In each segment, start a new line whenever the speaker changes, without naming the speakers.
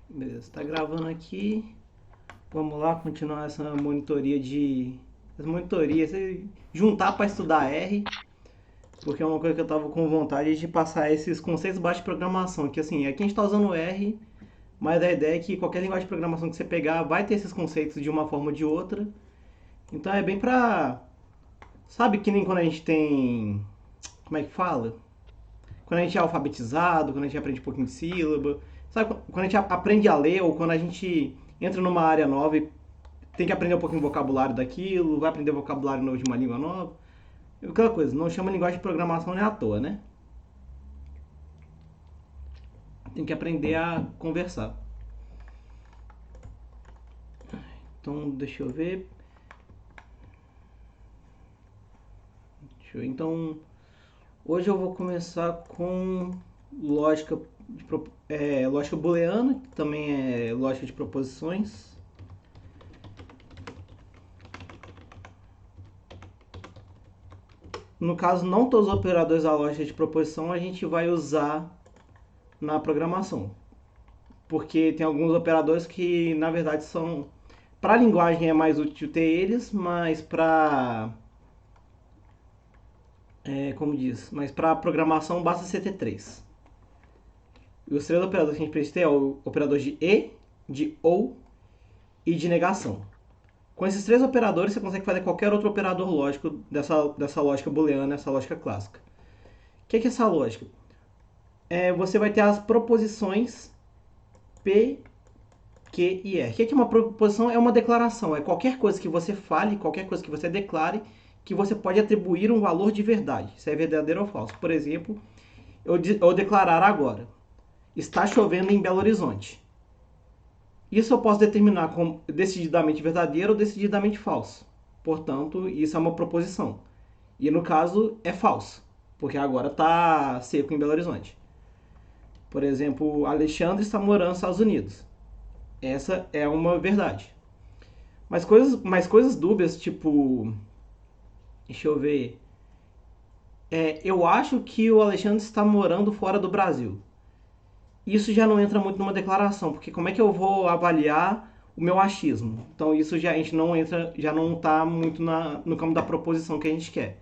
Beleza, tá gravando aqui. Vamos lá continuar essa monitoria de. Essa monitoria, juntar para estudar R, porque é uma coisa que eu tava com vontade de passar esses conceitos básicos de programação. Que assim, aqui a gente tá usando R, mas a ideia é que qualquer linguagem de programação que você pegar vai ter esses conceitos de uma forma ou de outra. Então é bem pra. Sabe que nem quando a gente tem. Como é que fala? Quando a gente é alfabetizado, quando a gente aprende um pouquinho de sílaba. Sabe quando a gente aprende a ler ou quando a gente entra numa área nova e tem que aprender um pouquinho de vocabulário daquilo, vai aprender vocabulário novo de uma língua nova. Aquela coisa, não chama linguagem de programação nem à toa, né? Tem que aprender a conversar. Então, deixa eu ver. Então, hoje eu vou começar com lógica, lógica booleana, que também é lógica de proposições. No caso, não todos os operadores da lógica de proposição a gente vai usar na programação. Porque tem alguns operadores que, na verdade, são... Para a linguagem é mais útil ter eles, mas para... como diz? Mas para a programação basta você ter três. E os três operadores que a gente precisa ter é o operador de e, de ou e de negação. Com esses três operadores, você consegue fazer qualquer outro operador lógico dessa lógica booleana, essa lógica clássica. O que é essa lógica? Você vai ter as proposições P, Q e R. O que é uma proposição? É uma declaração. É qualquer coisa que você fale, qualquer coisa que você declare, que você pode atribuir um valor de verdade. Se é verdadeiro ou falso. Por exemplo, eu declarar agora: está chovendo em Belo Horizonte. Isso eu posso determinar como decididamente verdadeiro ou decididamente falso. Portanto, isso é uma proposição. E no caso é falso, porque agora está seco em Belo Horizonte. Por exemplo, Alexandre está morando nos Estados Unidos. Essa é uma verdade. Mas coisas dúbias, tipo. Deixa eu ver. Eu acho que o Alexandre está morando fora do Brasil. Isso já não entra muito numa declaração, porque como é que eu vou avaliar o meu achismo? Então isso já a gente não entra, já não está muito no campo da proposição que a gente quer.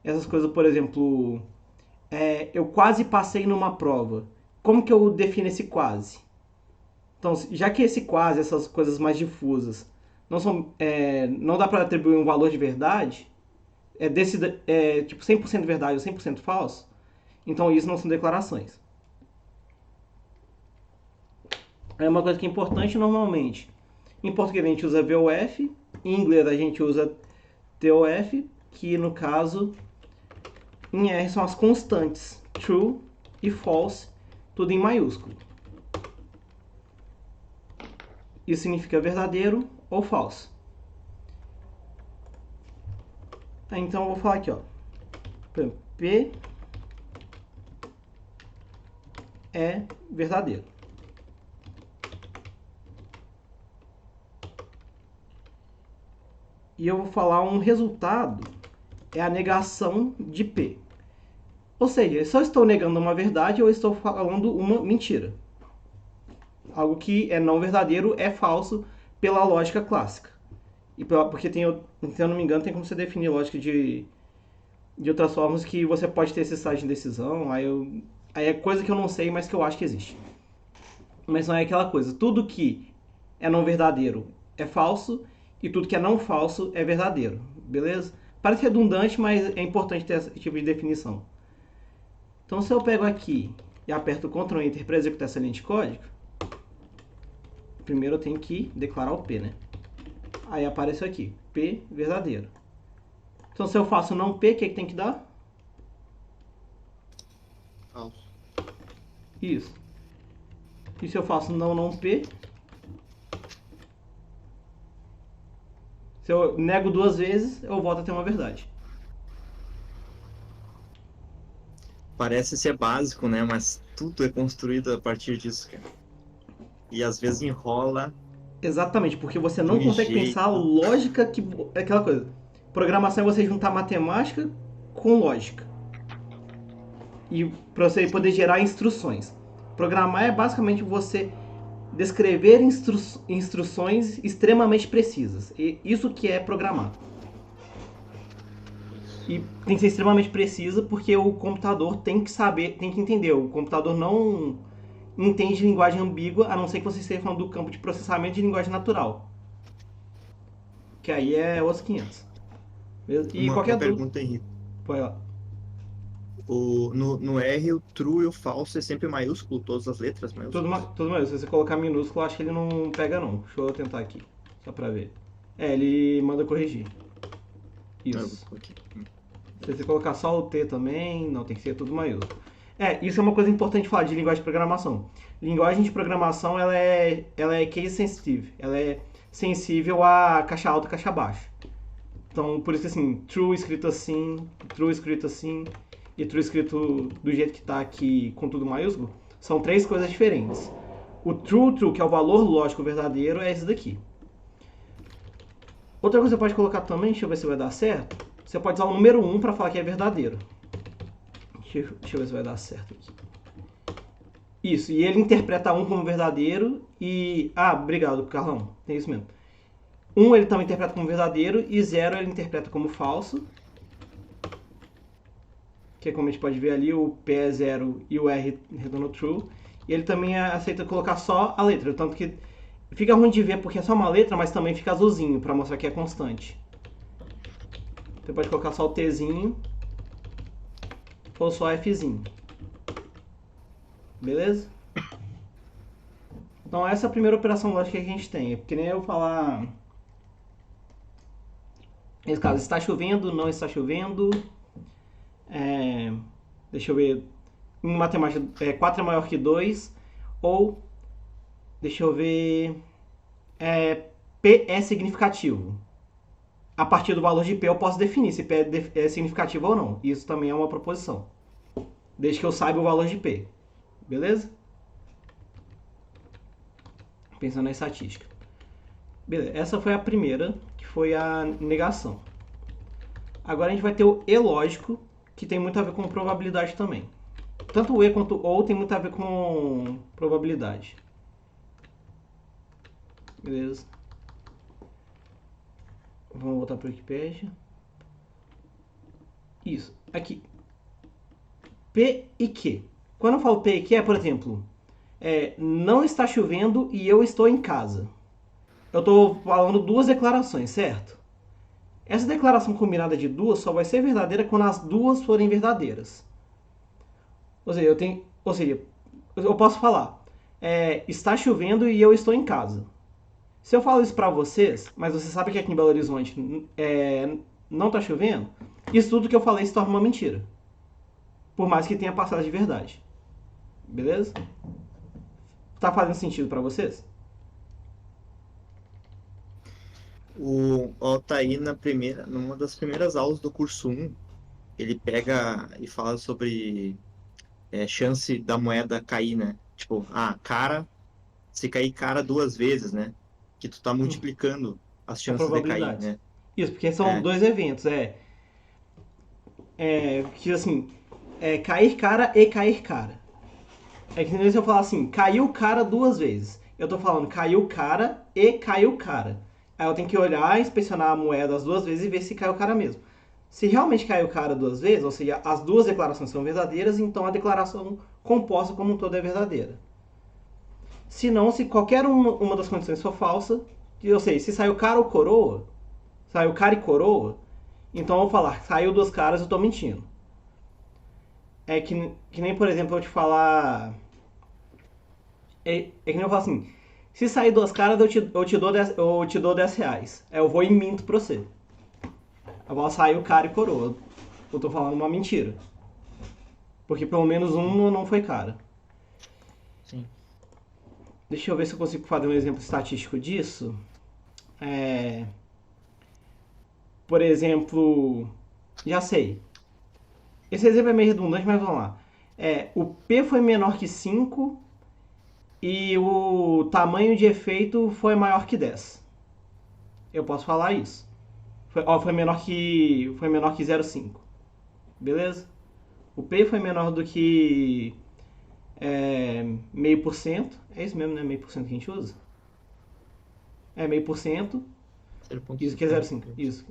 Essas coisas, por exemplo, eu quase passei numa prova. Como que eu defino esse quase? Então, já que esse quase, essas coisas mais difusas, não dá para atribuir um valor de verdade, tipo 100% verdade ou 100% falso, então isso não são declarações. É uma coisa que é importante normalmente. Em português a gente usa VOF, em inglês a gente usa TOF, que no caso em R são as constantes true e false, tudo em maiúsculo. Isso significa verdadeiro ou falso. Então eu vou falar aqui, ó. P é verdadeiro. E eu vou falar um resultado, é a negação de P. Ou seja, se eu estou negando uma verdade, eu estou falando uma mentira. Algo que é não verdadeiro é falso pela lógica clássica. Porque se eu não me engano, tem como você definir lógica de outras formas que você pode ter esse estágio de indecisão. Aí é coisa que eu não sei, mas que eu acho que existe. Mas não é aquela coisa. Tudo que é não verdadeiro é falso e tudo que é não falso é verdadeiro. Beleza? Parece redundante, mas é importante ter esse tipo de definição. Então, se eu pego aqui e aperto Ctrl Enter para executar essa linha de código, primeiro eu tenho que declarar o P, né? Aí aparece aqui, P verdadeiro. Então, se eu faço não P, o que tem que dar?
Falso.
Isso. E se eu faço não P? Se eu nego duas vezes, eu volto a ter uma verdade.
Parece ser básico, né? Mas tudo é construído a partir disso, cara. E às vezes enrola
Exatamente, porque você
de
não
um
consegue pensar a
jeito.
lógica que... É aquela coisa. Programação é você juntar matemática com lógica. E para você poder gerar instruções. Programar é basicamente você descrever instruções extremamente precisas. E isso que é programar. E tem que ser extremamente precisa porque o computador tem que saber, tem que entender. O computador não entende linguagem ambígua, a não ser que você esteja falando do campo de processamento de linguagem natural. Que aí é os 500. E
Uma
qualquer dúvida...
pergunta, Henrique.
Põe lá.
No R, o true e o false é sempre maiúsculo, todas as letras maiúsculas.
Tudo mais. Se você colocar minúsculo, acho que ele não pega não. Deixa eu tentar aqui, só pra ver. Ele manda corrigir. Isso.
Ok.
Se você colocar só o T também, não, tem que ser tudo maiúsculo. Isso é uma coisa importante de falar de linguagem de programação. Linguagem de programação, ela é case sensitive. Ela é sensível a caixa alta e caixa baixa. Então, por isso que assim, true escrito assim e true escrito do jeito que está aqui com tudo maiúsculo, são três coisas diferentes. O true, que é o valor lógico verdadeiro, é esse daqui. Outra coisa que você pode colocar também, deixa eu ver se vai dar certo, você pode usar o número 1 para falar que é verdadeiro. Deixa eu ver se vai dar certo aqui. Isso, e ele interpreta 1 como verdadeiro e... Ah, obrigado, Carlão, tem isso mesmo. 1 ele também interpreta como verdadeiro e 0 ele interpreta como falso. Que é como a gente pode ver ali, o P é 0 e o R retorna true. E ele também aceita colocar só a letra, tanto que fica ruim de ver porque é só uma letra, mas também fica azulzinho para mostrar que é constante. Você pode colocar só o Tzinho ou só Fzinho. Beleza? Então essa é a primeira operação lógica que a gente tem. É porque nem eu falar... Nesse caso, está chovendo, não está chovendo. Deixa eu ver. Em matemática, 4 é maior que 2. Ou, deixa eu ver. P é significativo. A partir do valor de P eu posso definir se P é significativo ou não. Isso também é uma proposição. Desde que eu saiba o valor de P. Beleza? Pensando na estatística. Beleza. Essa foi a primeira, que foi a negação. Agora a gente vai ter o E lógico, que tem muito a ver com probabilidade também. Tanto o E quanto o OU tem muito a ver com probabilidade. Beleza. Vamos voltar para o Wikipedia. Isso. Aqui. P e Q. Quando eu falo P e Q é, por exemplo, não está chovendo e eu estou em casa. Eu estou falando duas declarações, certo? Essa declaração combinada de duas só vai ser verdadeira quando as duas forem verdadeiras. Ou seja, eu posso falar, está chovendo e eu estou em casa. Se eu falo isso pra vocês, mas você sabe que aqui em Belo Horizonte não está chovendo, isso tudo que eu falei se torna uma mentira. Por mais que tenha passado de verdade. Beleza? Tá fazendo sentido pra vocês?
O Altair, numa das primeiras aulas do curso 1, ele pega e fala sobre chance da moeda cair, né? Tipo, se cair cara 2 vezes, né? Que tu tá multiplicando as
A
chances de cair,
probabilidade.
né?
Isso, porque são dois eventos. Que assim, cair cara e cair cara. É que nem se eu falar assim, caiu cara 2 vezes. Eu tô falando caiu cara e caiu cara. Aí eu tenho que olhar, inspecionar a moeda as 2 vezes e ver se caiu cara mesmo. Se realmente caiu cara 2 vezes, ou seja, as 2 declarações são verdadeiras, então a declaração composta como um todo é verdadeira. Se não, se qualquer uma das condições for falsa, ou seja, se saiu cara ou coroa, saiu cara e coroa, então eu vou falar, saiu 2 caras, eu tô mentindo. É que nem, por exemplo, eu te falar... que nem eu falo assim, se sair 2 caras, eu te dou 10 reais. Eu vou e minto pra você. Eu vou sair o cara e coroa. Eu tô falando uma mentira. Porque pelo menos um não foi cara.
Sim.
Deixa eu ver se eu consigo fazer um exemplo estatístico disso. Por exemplo, já sei. Esse exemplo é meio redundante, mas vamos lá. O P foi menor que 5 e o tamanho de efeito foi maior que 10. Eu posso falar isso. Foi menor que 0,5. Beleza? O P foi menor do que meio por cento. É isso mesmo, né? Meio por cento que a gente usa? É meio por cento. Isso aqui é 0,5. Isso.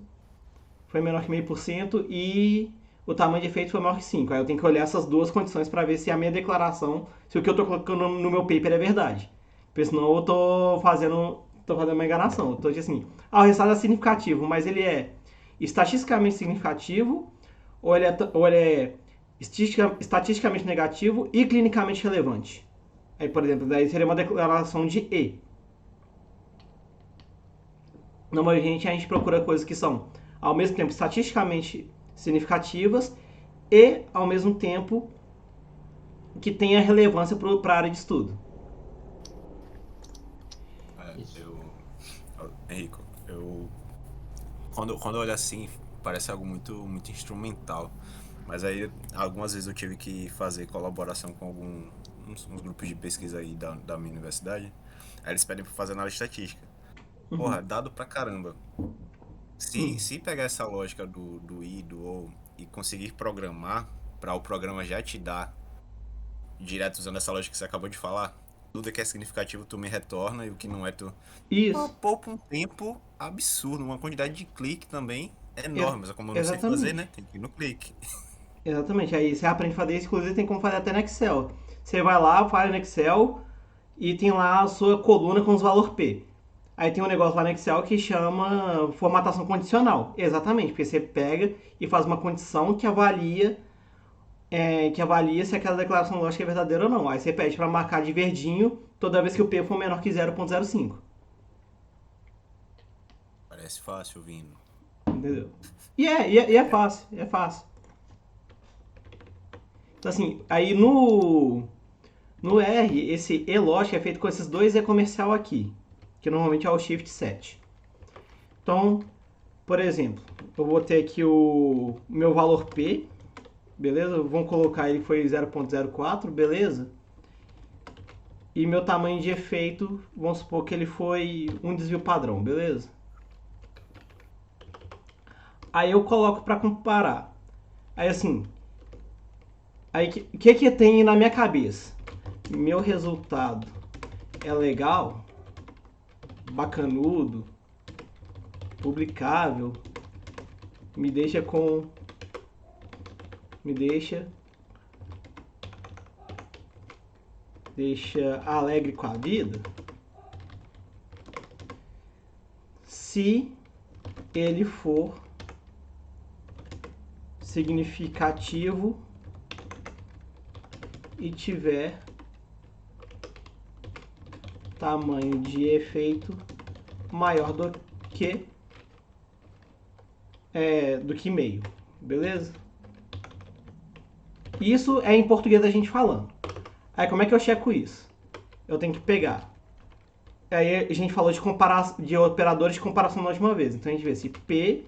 Foi menor que meio por cento e o tamanho de efeito foi maior que 5. Aí eu tenho que olhar essas duas condições para ver se a minha declaração, se o que eu estou colocando no meu paper é verdade. Porque senão eu estou fazendo uma enganação. Eu estou dizendo assim, o resultado é significativo, mas ele é estatisticamente significativo ou ele é estatisticamente negativo e clinicamente relevante. Aí, por exemplo, daí seria uma declaração de E. Normalmente a gente procura coisas que são, ao mesmo tempo, estatisticamente significativas e, ao mesmo tempo, que tenha relevância para a área de estudo.
Isso.
Henrico, quando eu olho assim, parece algo muito instrumental. Mas aí, algumas vezes eu tive que fazer colaboração com uns grupos de pesquisa aí da minha universidade. Aí eles pedem pra fazer análise estatística. Porra, dado pra caramba. Se pegar essa lógica do I, do OU e conseguir programar para o programa já te dar, direto usando essa lógica que você acabou de falar, tudo que é significativo tu me retorna e o que não é tu.
Isso.
Poupa um tempo absurdo, uma quantidade de clique também enorme, mas como eu não sei fazer,
Exatamente.
né? Tem que ir no clique.
Exatamente. Aí você aprende a fazer isso, inclusive tem como fazer até no Excel. Você vai lá, faz no Excel e tem lá a sua coluna com os valores P. Aí tem um negócio lá no Excel que chama formatação condicional. Exatamente, porque você pega e faz uma condição que avalia se aquela declaração lógica é verdadeira ou não. Aí você pede para marcar de verdinho toda vez que o P for menor que 0,05.
Parece fácil vindo.
Entendeu? E é fácil, é fácil. Então assim, aí no R, esse E lógico é feito com esses dois E comercial aqui, que normalmente é o Shift 7. Então, por exemplo, eu vou ter aqui o meu valor P, beleza? Vamos colocar ele foi 0,04, beleza? E meu tamanho de efeito, vamos supor que ele foi um desvio padrão, beleza? Aí eu coloco para comparar. Aí assim, aí que tem na minha cabeça? Meu resultado é legal, bacanudo, publicável, me deixa com me deixa alegre com a vida, se ele for significativo e tiver tamanho de efeito maior do que meio, beleza? Isso é em português a gente falando. Aí como é que eu checo isso? Eu tenho que pegar. Aí a gente falou de operadores de comparação na última vez. Então a gente vê se P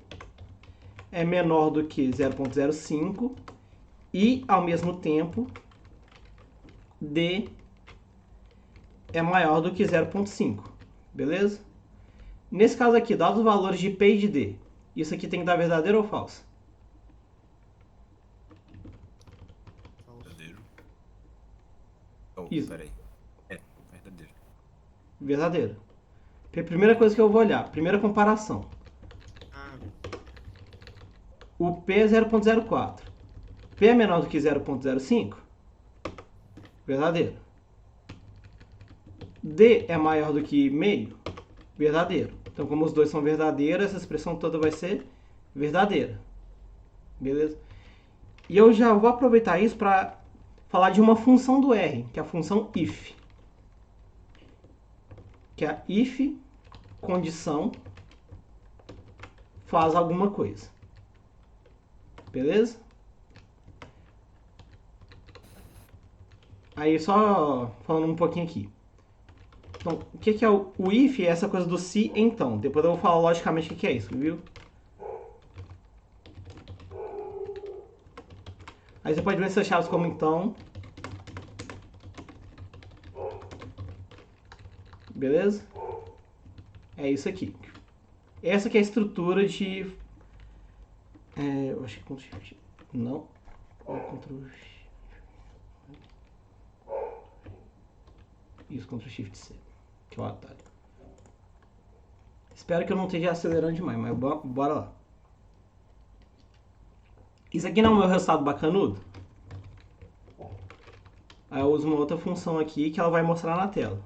é menor do que 0,05 e, ao mesmo tempo, D é maior do que 0,5. Beleza? Nesse caso aqui, dados os valores de P e de D, isso aqui tem que dar verdadeiro ou falso?
Verdadeiro. Oh,
Isso.
peraí. É, verdadeiro.
Verdadeiro. Primeira coisa que eu vou olhar, primeira comparação. O P é 0,04. P é menor do que 0,05? Verdadeiro. D é maior do que meio? Verdadeiro. Então, como os dois são verdadeiros, essa expressão toda vai ser verdadeira. Beleza? E eu já vou aproveitar isso para falar de uma função do R, que é a função if. Que é a if condição faz alguma coisa. Beleza? Aí só falando um pouquinho aqui. Então, o que é o if? É essa coisa do se então. Depois eu vou falar logicamente o que é isso, viu? Aí você pode ver essas chaves como então. Beleza? É isso aqui. Essa aqui é a estrutura de... eu acho que... Não. Ctrl... Isso, Ctrl Shift C, que é o atalho. Espero que eu não esteja acelerando demais, mas bora lá. Isso aqui não é o meu resultado bacanudo? Aí eu uso uma outra função aqui que ela vai mostrar na tela.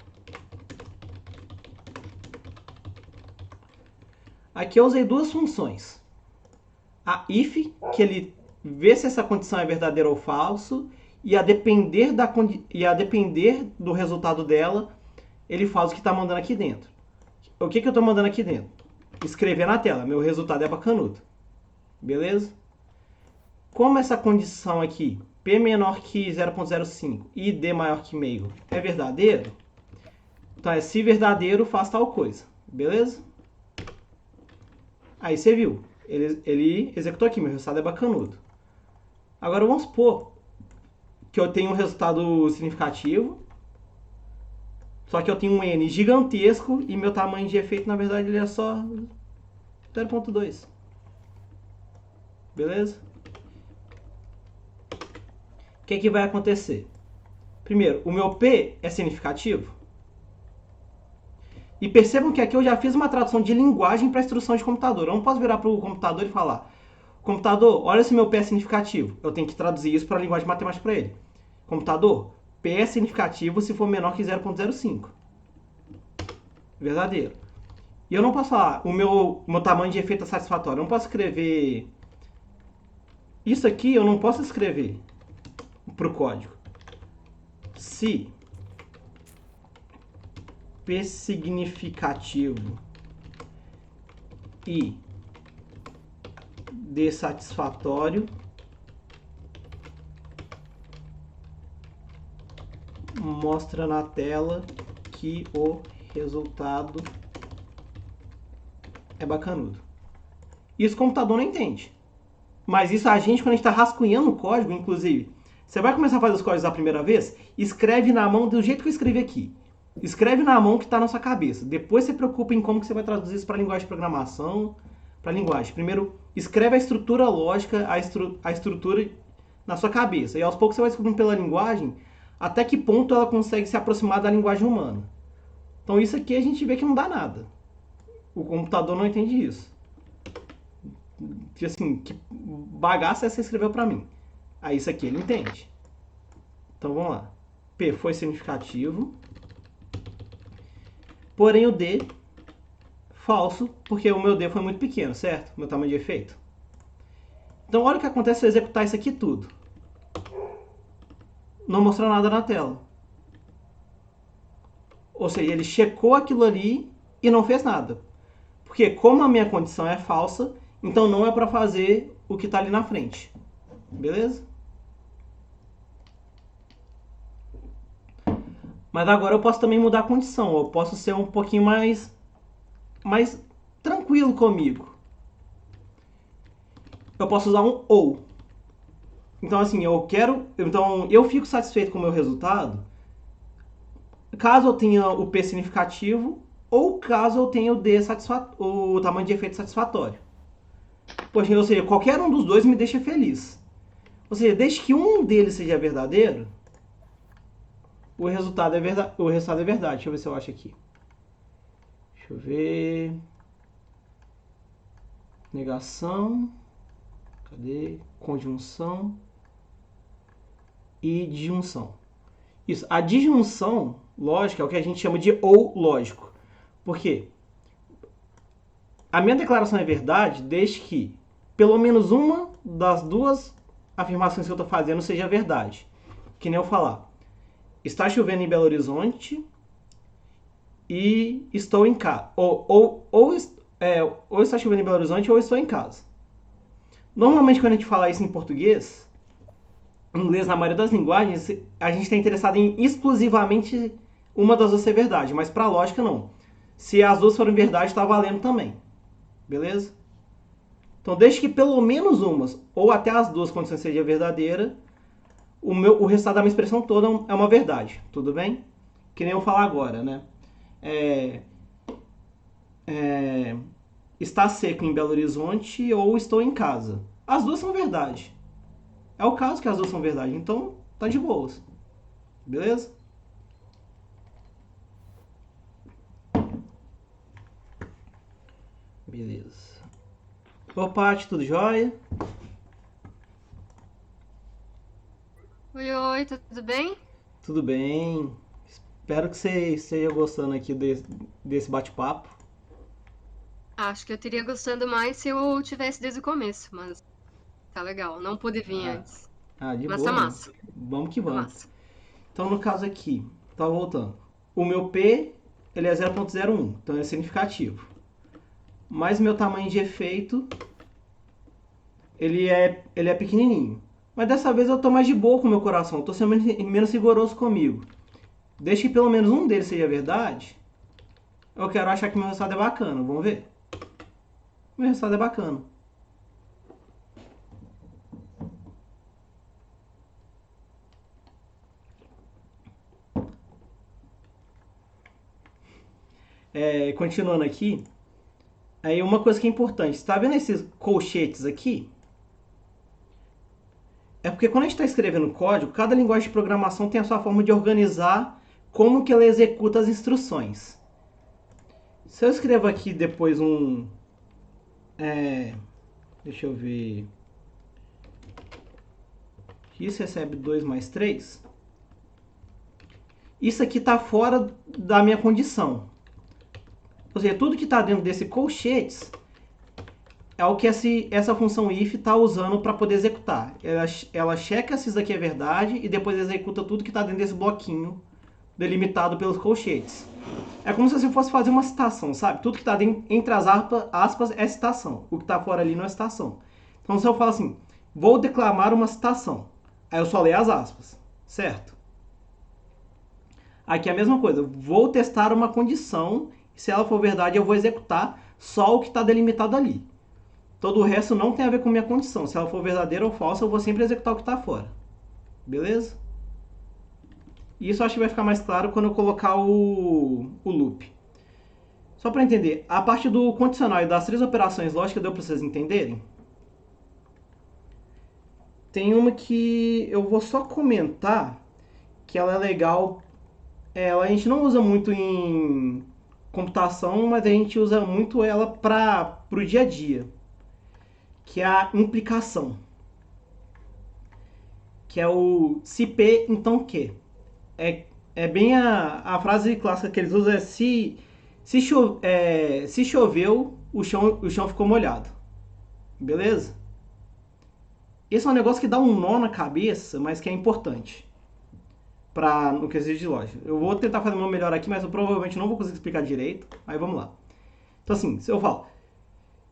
Aqui eu usei duas funções. A if, que ele vê se essa condição é verdadeira ou falso, e a depender do resultado dela, ele faz o que está mandando aqui dentro. O que eu estou mandando aqui dentro? Escrever na tela. Meu resultado é bacanudo. Beleza? Como essa condição aqui, P menor que 0.05 e D maior que meio, é verdadeiro, então é se verdadeiro, faz tal coisa. Beleza? Aí você viu. Ele executou aqui. Meu resultado é bacanudo. Agora vamos supor que eu tenho um resultado significativo, só que eu tenho um N gigantesco e meu tamanho de efeito, na verdade, ele é só 0.2. Beleza? O que vai acontecer? Primeiro, o meu P é significativo. E percebam que aqui eu já fiz uma tradução de linguagem para instrução de computador. Eu não posso virar para o computador e falar: computador, olha se meu P é significativo. Eu tenho que traduzir isso para a linguagem matemática para ele. Computador, P é significativo se for menor que 0.05. Verdadeiro. E eu não posso falar: o meu tamanho de efeito é satisfatório. Eu não posso escrever... Isso aqui eu não posso escrever para o código. Se P significativo e D satisfatório mostra na tela que o resultado é bacanudo. Isso o computador não entende. Mas isso a gente, quando a gente está rascunhando o código, inclusive, você vai começar a fazer os códigos a primeira vez, escreve na mão do jeito que eu escrevi aqui. Escreve na mão que está na sua cabeça. Depois você preocupa em como que você vai traduzir isso para a linguagem de programação, para a linguagem. Primeiro, escreve a estrutura lógica, a estrutura na sua cabeça. E aos poucos você vai descobrindo pela linguagem até que ponto ela consegue se aproximar da linguagem humana. Então isso aqui a gente vê que não dá nada. O computador não entende isso. Assim, que bagaça essa você escreveu para mim? Aí isso aqui ele entende. Então vamos lá. P foi significativo. Porém o D, falso, porque o meu D foi muito pequeno, certo? Meu tamanho de efeito. Então olha o que acontece se eu executar isso aqui tudo. Não mostrou nada na tela. Ou seja, ele checou aquilo ali e não fez nada. Porque como a minha condição é falsa, então não é para fazer o que está ali na frente. Beleza? Mas agora eu posso também mudar a condição. Eu posso ser um pouquinho mais tranquilo comigo. Eu posso usar um ou. Então assim, eu fico satisfeito com o meu resultado caso eu tenha o P significativo ou caso eu tenha o tamanho de efeito satisfatório. Poxa, ou seja, qualquer um dos dois me deixa feliz. Ou seja, desde que um deles seja verdadeiro, o resultado é verdade. Deixa eu ver se eu acho aqui. Deixa eu ver. Negação. Cadê? Conjunção. E disjunção. Isso. A disjunção lógica é o que a gente chama de ou lógico. Por quê? A minha declaração é verdade desde que pelo menos uma das duas afirmações que eu estou fazendo seja verdade. Que nem eu falar: está chovendo em Belo Horizonte e estou em casa. Ou está chovendo em Belo Horizonte ou estou em casa. Normalmente quando a gente fala isso em português, em inglês, na maioria das linguagens, a gente está interessado em exclusivamente uma das duas ser verdade. Mas para a lógica não. Se as duas forem verdade, está valendo também. Beleza? Então desde que pelo menos umas, ou até as duas condições seja verdadeira, o resultado da minha expressão toda é uma verdade, tudo bem? Que nem eu falar agora, né? Está seco em Belo Horizonte ou estou em casa. As duas são verdade. É o caso que as duas são verdade, então tá de boas. Beleza? Beleza. Ô, Paty, tudo jóia?
Oi, tudo bem?
Tudo bem? Espero que você esteja gostando aqui desse bate-papo.
Acho que eu teria gostado mais se eu tivesse desde o começo, mas tá legal. Não pude vir
Ah,
antes.
de
Mas
boa,
tá
mano.
massa,
Vamos que
tá
vamos.
massa.
Então, no caso aqui, tá voltando. O meu P, ele é 0,01, então é significativo. Mas meu tamanho de efeito, ele é pequenininho. Mas dessa vez eu tô mais de boa com o meu coração, eu tô sendo menos rigoroso comigo. Desde que pelo menos um deles seja verdade, eu quero achar que meu resultado é bacana. Vamos ver? Meu resultado é bacana. Continuando aqui, aí uma coisa que é importante, você tá vendo esses colchetes aqui? É porque quando a gente está escrevendo código, cada linguagem de programação tem a sua forma de organizar como que ela executa as instruções. Se eu escrevo aqui depois deixa eu ver, x recebe 2 mais 3, isso aqui está fora da minha condição. Ou seja, tudo que está dentro desse colchetes é o que essa função if está usando para poder executar. Ela checa se isso daqui é verdade e depois executa tudo que está dentro desse bloquinho delimitado pelos colchetes. É como se você fosse fazer uma citação, sabe? Tudo que está entre as aspas é citação. O que está fora ali não é citação. Então se eu falo assim, vou declamar uma citação, aí eu só leio as aspas, certo? Aqui é a mesma coisa, vou testar uma condição, e se ela for verdade eu vou executar só o que está delimitado ali. Todo o resto não tem a ver com minha condição. Se ela for verdadeira ou falsa, eu vou sempre executar o que está fora. Beleza? Isso eu acho que vai ficar mais claro quando eu colocar o loop. Só para entender, a parte do condicional e das 3 operações lógicas deu para vocês entenderem? Tem uma que eu vou só comentar, que ela é legal. A gente não usa muito em computação, mas a gente usa muito ela para o dia a dia, que é a implicação. Que é o se P, então que. É bem a frase clássica que eles usam é se choveu, o chão ficou molhado. Beleza? Esse é um negócio que dá um nó na cabeça, mas que é importante no quesito de lógica. Eu vou tentar fazer uma melhor aqui, mas eu provavelmente não vou conseguir explicar direito. Aí vamos lá. Então assim, se eu falo,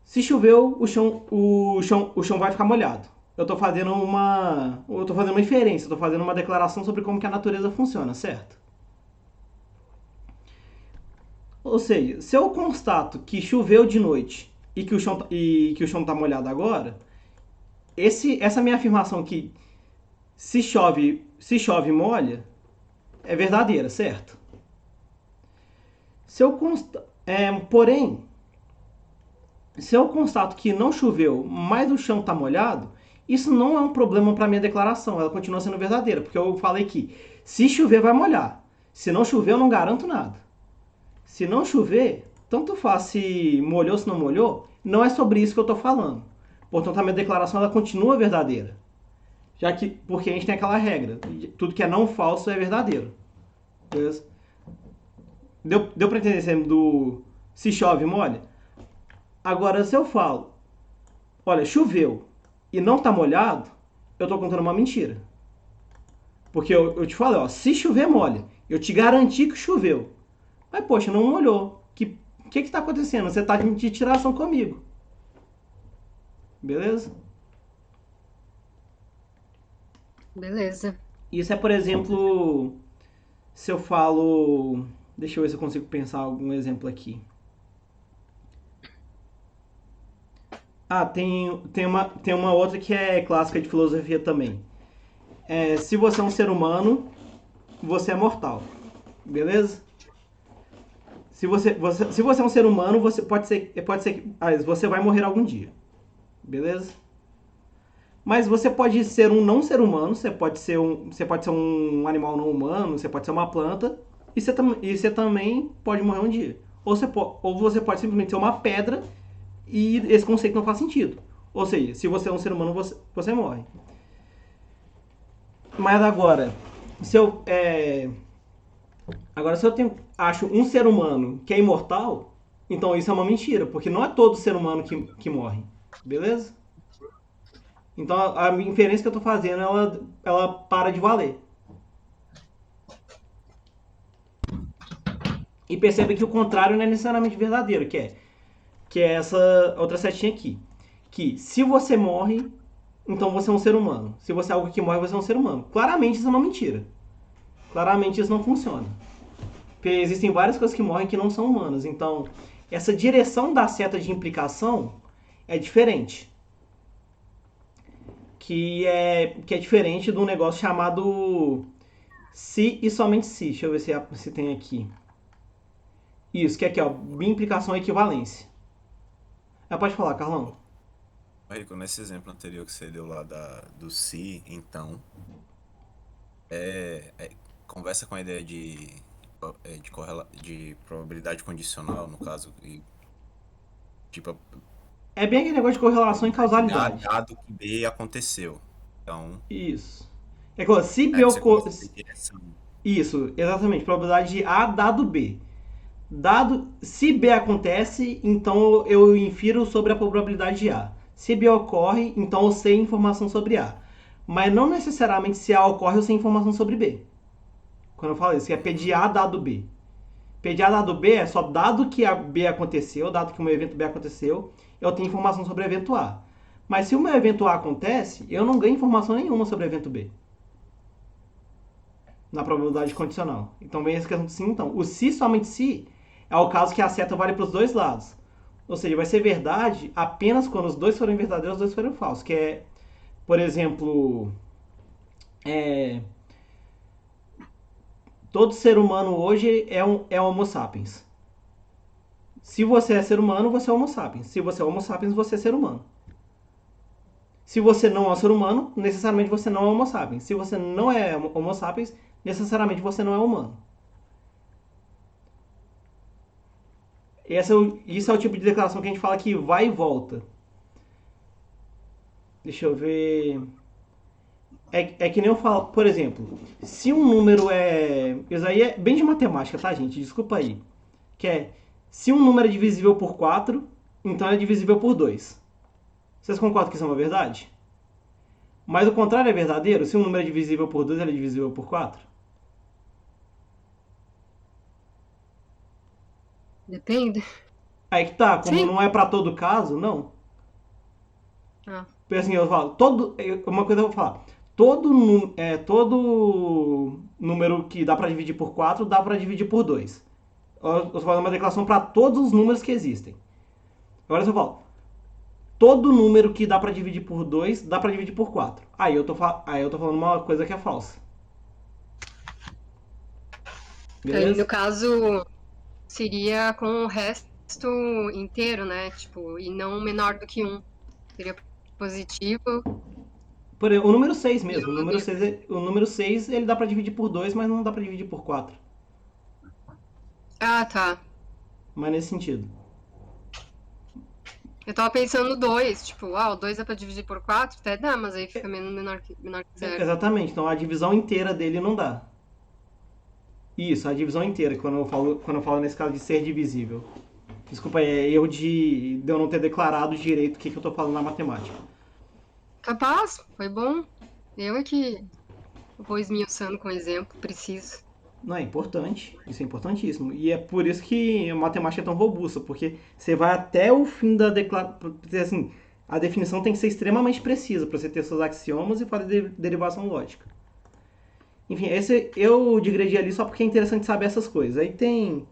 se choveu, o chão vai ficar molhado. Eu estou fazendo uma inferência, estou fazendo uma declaração sobre como que a natureza funciona, certo? Ou seja, se eu constato que choveu de noite e que o chão está molhado agora, essa minha afirmação que se chove molha é verdadeira, certo? Porém, se eu constato que não choveu, mas o chão está molhado, isso não é um problema para minha declaração, ela continua sendo verdadeira, porque eu falei que se chover vai molhar, se não chover eu não garanto nada. Se não chover, tanto faz se molhou ou se não molhou, não é sobre isso que eu estou falando. Portanto, a minha declaração ela continua verdadeira, porque a gente tem aquela regra, tudo que é não falso é verdadeiro. Beleza? Deu para entender esse exemplo do se chove molha? Agora, se eu falo, olha, choveu e não está molhado, eu estou contando uma mentira. Porque eu te falei, ó, se chover molha, eu te garanti que choveu. Mas, poxa, não molhou. O que está acontecendo? Você está de tiração comigo. Beleza?
Beleza.
Isso é, por exemplo, se eu falo... Deixa eu ver se eu consigo pensar algum exemplo aqui. Tem uma outra que é clássica de filosofia também. Se você é um ser humano, você é mortal. Beleza? Se você é um ser humano, você pode ser que você vai morrer algum dia. Beleza? Mas você pode ser um não ser humano, você pode ser um animal não humano, você pode ser uma planta, e você também pode morrer um dia. Ou você pode simplesmente ser uma pedra e esse conceito não faz sentido. Ou seja, se você é um ser humano, você morre. Mas agora, se eu acho um ser humano que é imortal, então isso é uma mentira, porque não é todo ser humano que morre. Beleza? Então a inferência que eu estou fazendo, ela para de valer. E perceba que o contrário não é necessariamente verdadeiro, que é essa outra setinha aqui. Que se você morre, então você é um ser humano. Se você é algo que morre, você é um ser humano. Claramente isso é uma mentira. Claramente isso não funciona. Porque existem várias coisas que morrem que não são humanas. Então, essa direção da seta de implicação é diferente. Que é diferente de um negócio chamado se e somente se. Deixa eu ver se tem aqui. Isso, que é aqui, ó. Implicação e equivalência. Pode falar, Carlão.
Rico, nesse exemplo anterior que você deu lá do se, então, conversa com a ideia de probabilidade condicional, no caso, e, tipo,
É bem aquele negócio de correlação e causalidade.
dado que B aconteceu. Então,
Isso. É claro, se B
você começa a ter direção.
Isso, exatamente. Probabilidade de A dado B. Se B acontece, então eu infiro sobre a probabilidade de A. Se B ocorre, então eu sei informação sobre A. Mas não necessariamente se A ocorre, eu sei informação sobre B. Quando eu falo isso, que é P de A dado B. P de A dado B é só dado que a B aconteceu, dado que o meu evento B aconteceu, eu tenho informação sobre o evento A. Mas se o meu evento A acontece, eu não ganho informação nenhuma sobre o evento B. Na probabilidade condicional. Então vem essa questão do sim, então. O se, somente se, é o caso que a seta vale para os dois lados. Ou seja, vai ser verdade apenas quando os dois forem verdadeiros e os dois forem falsos. Que é, por exemplo, todo ser humano hoje é Homo sapiens. Se você é ser humano, você é Homo sapiens. Se você é Homo sapiens, você é ser humano. Se você não é um ser humano, necessariamente você não é Homo sapiens. Se você não é Homo sapiens, necessariamente você não é humano. Isso é o tipo de declaração que a gente fala que vai e volta. Deixa eu ver. É que nem eu falo, por exemplo, se um número é. Isso aí é bem de matemática, tá, gente? Desculpa aí. Que é, se um número é divisível por 4, então é divisível por 2. Vocês concordam que isso é uma verdade? Mas o contrário é verdadeiro? Se um número é divisível por 2, ele é divisível por 4?
Depende.
Aí que tá, como
Sim.
não é pra todo caso, não.
Ah.
Porque assim, eu falo, uma coisa eu vou falar. Todo número que dá pra dividir por 4 dá pra dividir por 2. Eu tô falando uma declaração pra todos os números que existem. Agora eu falo, todo número que dá pra dividir por 2 dá pra dividir por 4. Aí eu tô falando uma coisa que é falsa.
Aí,
Beleza?
no caso, seria com o resto inteiro, né? Tipo, e não menor do que 1. Seria positivo.
Por exemplo, o número 6 mesmo.
E
O número 6 ele dá pra dividir por 2, mas não dá pra dividir por 4.
Ah, tá.
Mas nesse sentido.
Eu tava pensando no 2, tipo, o 2 dá pra dividir por 4? Até dá, mas aí fica menor que 0.
Exatamente. Então a divisão inteira dele não dá. Isso, a divisão inteira, quando eu falo nesse caso de ser divisível. Desculpa, é erro de eu não ter declarado direito o que eu tô falando na matemática.
Capaz, foi bom. Eu é que vou esmiuçando com exemplo, preciso.
Não, é importante. Isso é importantíssimo. E é por isso que a matemática é tão robusta, porque você vai até o fim da declaração. Assim, a definição tem que ser extremamente precisa para você ter seus axiomas e fazer derivação lógica. Enfim, eu digredi ali só porque é interessante saber essas coisas. Aí tem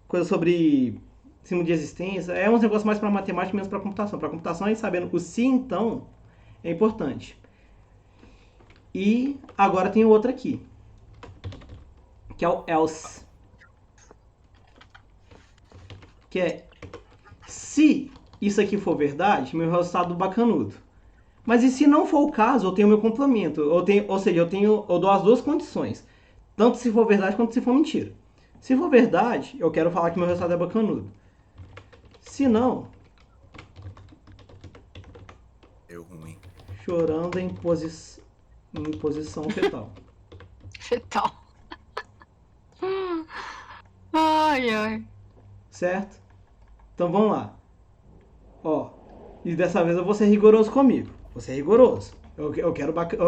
coisa sobre símbolo de existência. É uns negócios mais para matemática, menos para computação. Para computação, aí sabendo o se, então, é importante. E agora tem o outro aqui, que é o else. Que é, se isso aqui for verdade, meu resultado bacanudo. Mas e se não for o caso, eu tenho meu complemento. Ou seja, eu dou as duas condições. Tanto se for verdade quanto se for mentira. Se for verdade, eu quero falar que meu resultado é bacanudo. Se não,
Deu ruim.
Chorando em posição fetal.
Fetal. Ai, ai.
Certo? Então vamos lá. Ó, e dessa vez eu vou ser rigoroso comigo. Vou ser rigoroso. Eu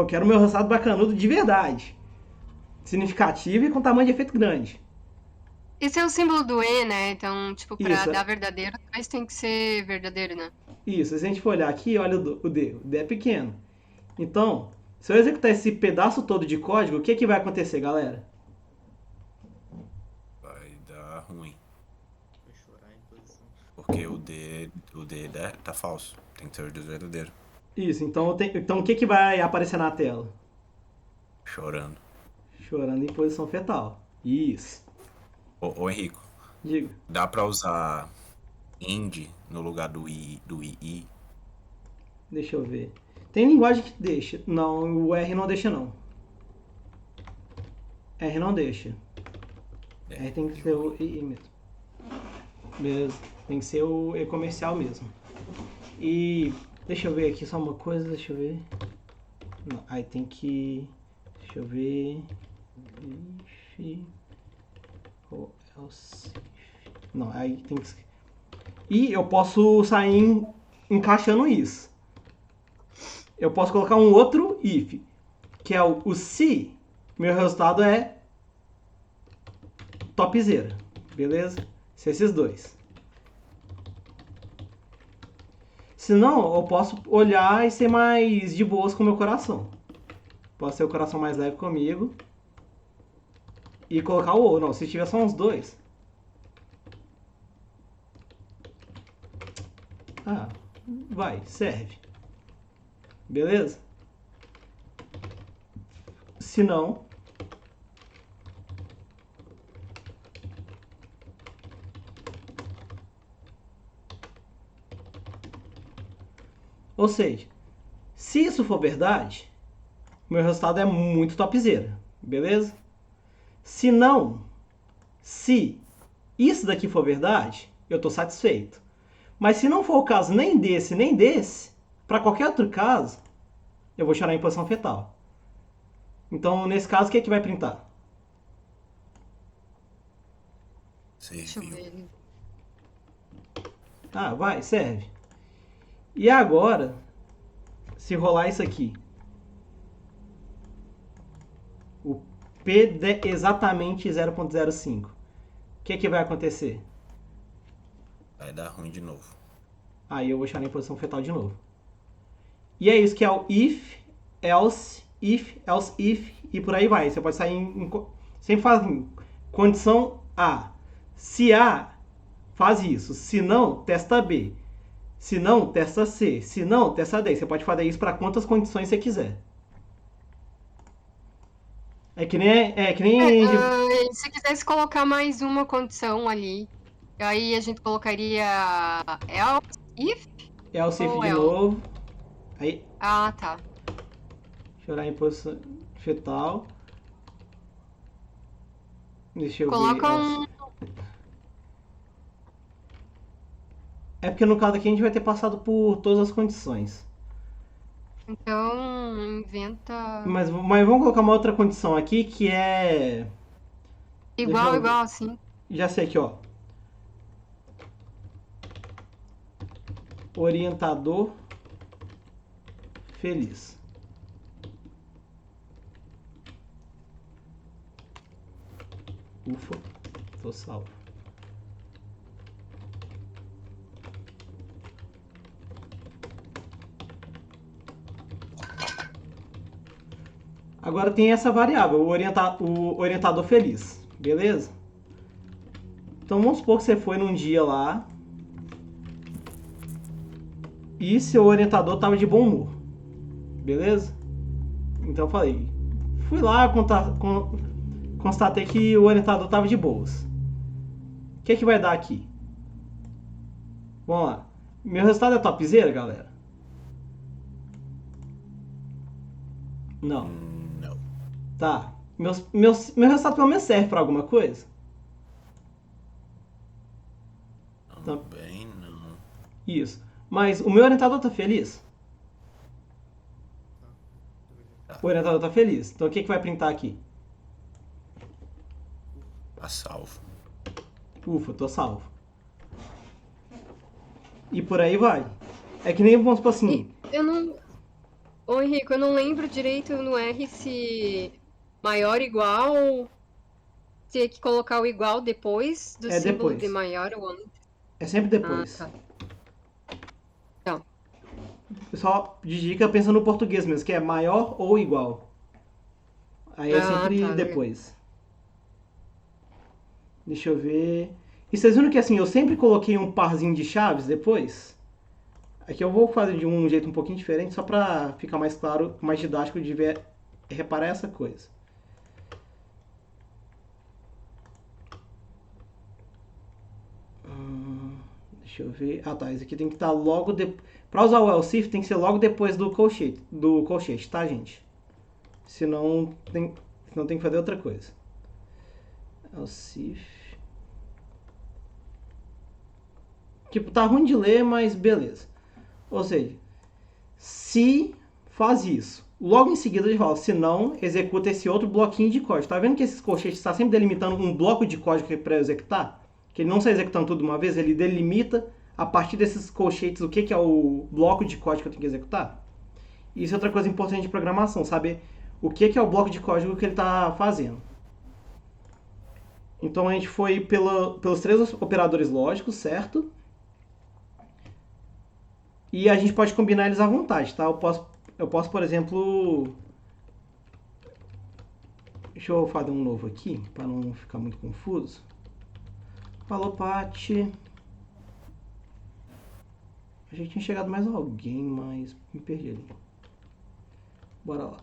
quero meu resultado bacanudo de verdade. Significativo e com tamanho de efeito grande.
Esse é o símbolo do E, né? Então, tipo, pra
Isso,
dar verdadeiro, mas tem que ser verdadeiro, né?
isso. Se a gente for olhar aqui, olha o D. O D é pequeno. Então, se eu executar esse pedaço todo de código, o que, que vai acontecer, galera?
Vai dar ruim.
Vai chorar em posição.
Porque o D tá falso. Tem que ser o D verdadeiro.
Isso, então o que, que vai aparecer na tela?
Chorando.
Chorando em posição fetal. Isso.
Ô Henrico,
Diga.
dá pra usar IND no lugar do II?
Deixa eu ver. Tem linguagem que deixa. Não, o R não deixa não. R não deixa. R tem que ser o I mesmo. Beleza. Tem que ser o E comercial mesmo. E deixa eu ver aqui só uma coisa, deixa eu ver. Não, aí tem que. Deixa eu ver. If. Ou else. Não, aí tem que. E eu posso sair encaixando isso. Eu posso colocar um outro if, que é o se. Meu resultado é topzera. Beleza? Se esses dois. Se não, eu posso olhar e ser mais de boas com o meu coração. Posso ter o coração mais leve comigo. E colocar o ou. Não, se tiver só uns dois. Ah, vai, serve. Beleza? Se não, ou seja, se isso for verdade, meu resultado é muito topzera, beleza? Se não, se isso daqui for verdade, eu estou satisfeito. Mas se não for o caso nem desse, para qualquer outro caso, eu vou chorar em posição fetal. Então, nesse caso, o que é que vai printar?
Deixa eu
Serviu.
ver.
Ah, vai, serve. E agora, se rolar isso aqui, o P der exatamente 0.05, o que é que vai acontecer?
Vai dar ruim de novo.
Aí eu vou chorar em posição fetal de novo. E é isso que é o if, else, if e por aí vai. Você pode sair sempre faz condição A. Se A, faz isso. Se não, testa B. Se não, testa C. Se não, testa D. Você pode fazer isso para quantas condições você quiser. É que nem
Se quisesse colocar mais uma condição ali, aí a gente colocaria else, if
else if
ou
de
else?
novo. Aí,
Ah, tá.
chorar em posição fetal. Deixa eu ver.
Coloca um.
É porque no caso aqui a gente vai ter passado por todas as condições.
Então, inventa.
Mas vamos colocar uma outra condição aqui que é. Deixa eu ver.
Igual, assim.
Já sei aqui, ó. Orientador feliz. Ufa, tô salvo. Agora tem essa variável, o orientador feliz, beleza? Então vamos supor que você foi num dia lá e seu orientador estava de bom humor, beleza? Então eu falei, fui lá, constatei que o orientador estava de boas. O que é que vai dar aqui? Vamos lá. Meu resultado é topzera, galera? Não.
Não.
Tá. Meu resultado pelo menos serve pra alguma coisa?
Também não.
Isso. Mas o meu orientador tá feliz? O orientador tá feliz. Então o que vai printar aqui?
Tá salvo.
Ufa, tô salvo. E por aí vai. É que nem, vamos supor assim,
Eu não. Ô, Henrique, eu não lembro direito no R se maior igual. Tinha que colocar o igual depois do
é
símbolo de
depois.
maior ou antes.
É sempre
Ah,
depois.
tá. Tá.
Pessoal de dica pensa no português mesmo, que é maior ou igual. Aí é
Ah,
sempre
tá, legal.
depois. Deixa eu ver. E vocês viram que assim, eu sempre coloquei um parzinho de chaves depois? Aqui eu vou fazer de um jeito um pouquinho diferente, só pra ficar mais claro, mais didático de ver, reparar essa coisa. Deixa eu ver. Ah tá, esse aqui tem que estar logo depois. Pra usar o else if tem que ser logo depois do colchete, tá, gente? Senão tem que fazer outra coisa. Else if. Tipo, tá ruim de ler, mas beleza. Ou seja, se faz isso. Logo em seguida ele fala, se não, executa esse outro bloquinho de código. Tá vendo que esses colchetes está sempre delimitando um bloco de código para executar? Que ele não está executando tudo de uma vez, ele delimita a partir desses colchetes o que é o bloco de código que eu tenho que executar. Isso é outra coisa importante de programação, saber o que é o bloco de código que ele está fazendo. Então a gente foi pelos três operadores lógicos, certo? E a gente pode combinar eles à vontade, tá? Eu posso, por exemplo... Deixa eu fazer um novo aqui, para não ficar muito confuso. Falou, Paty. A gente tinha chegado mais alguém, mas me perdi ali. Bora lá.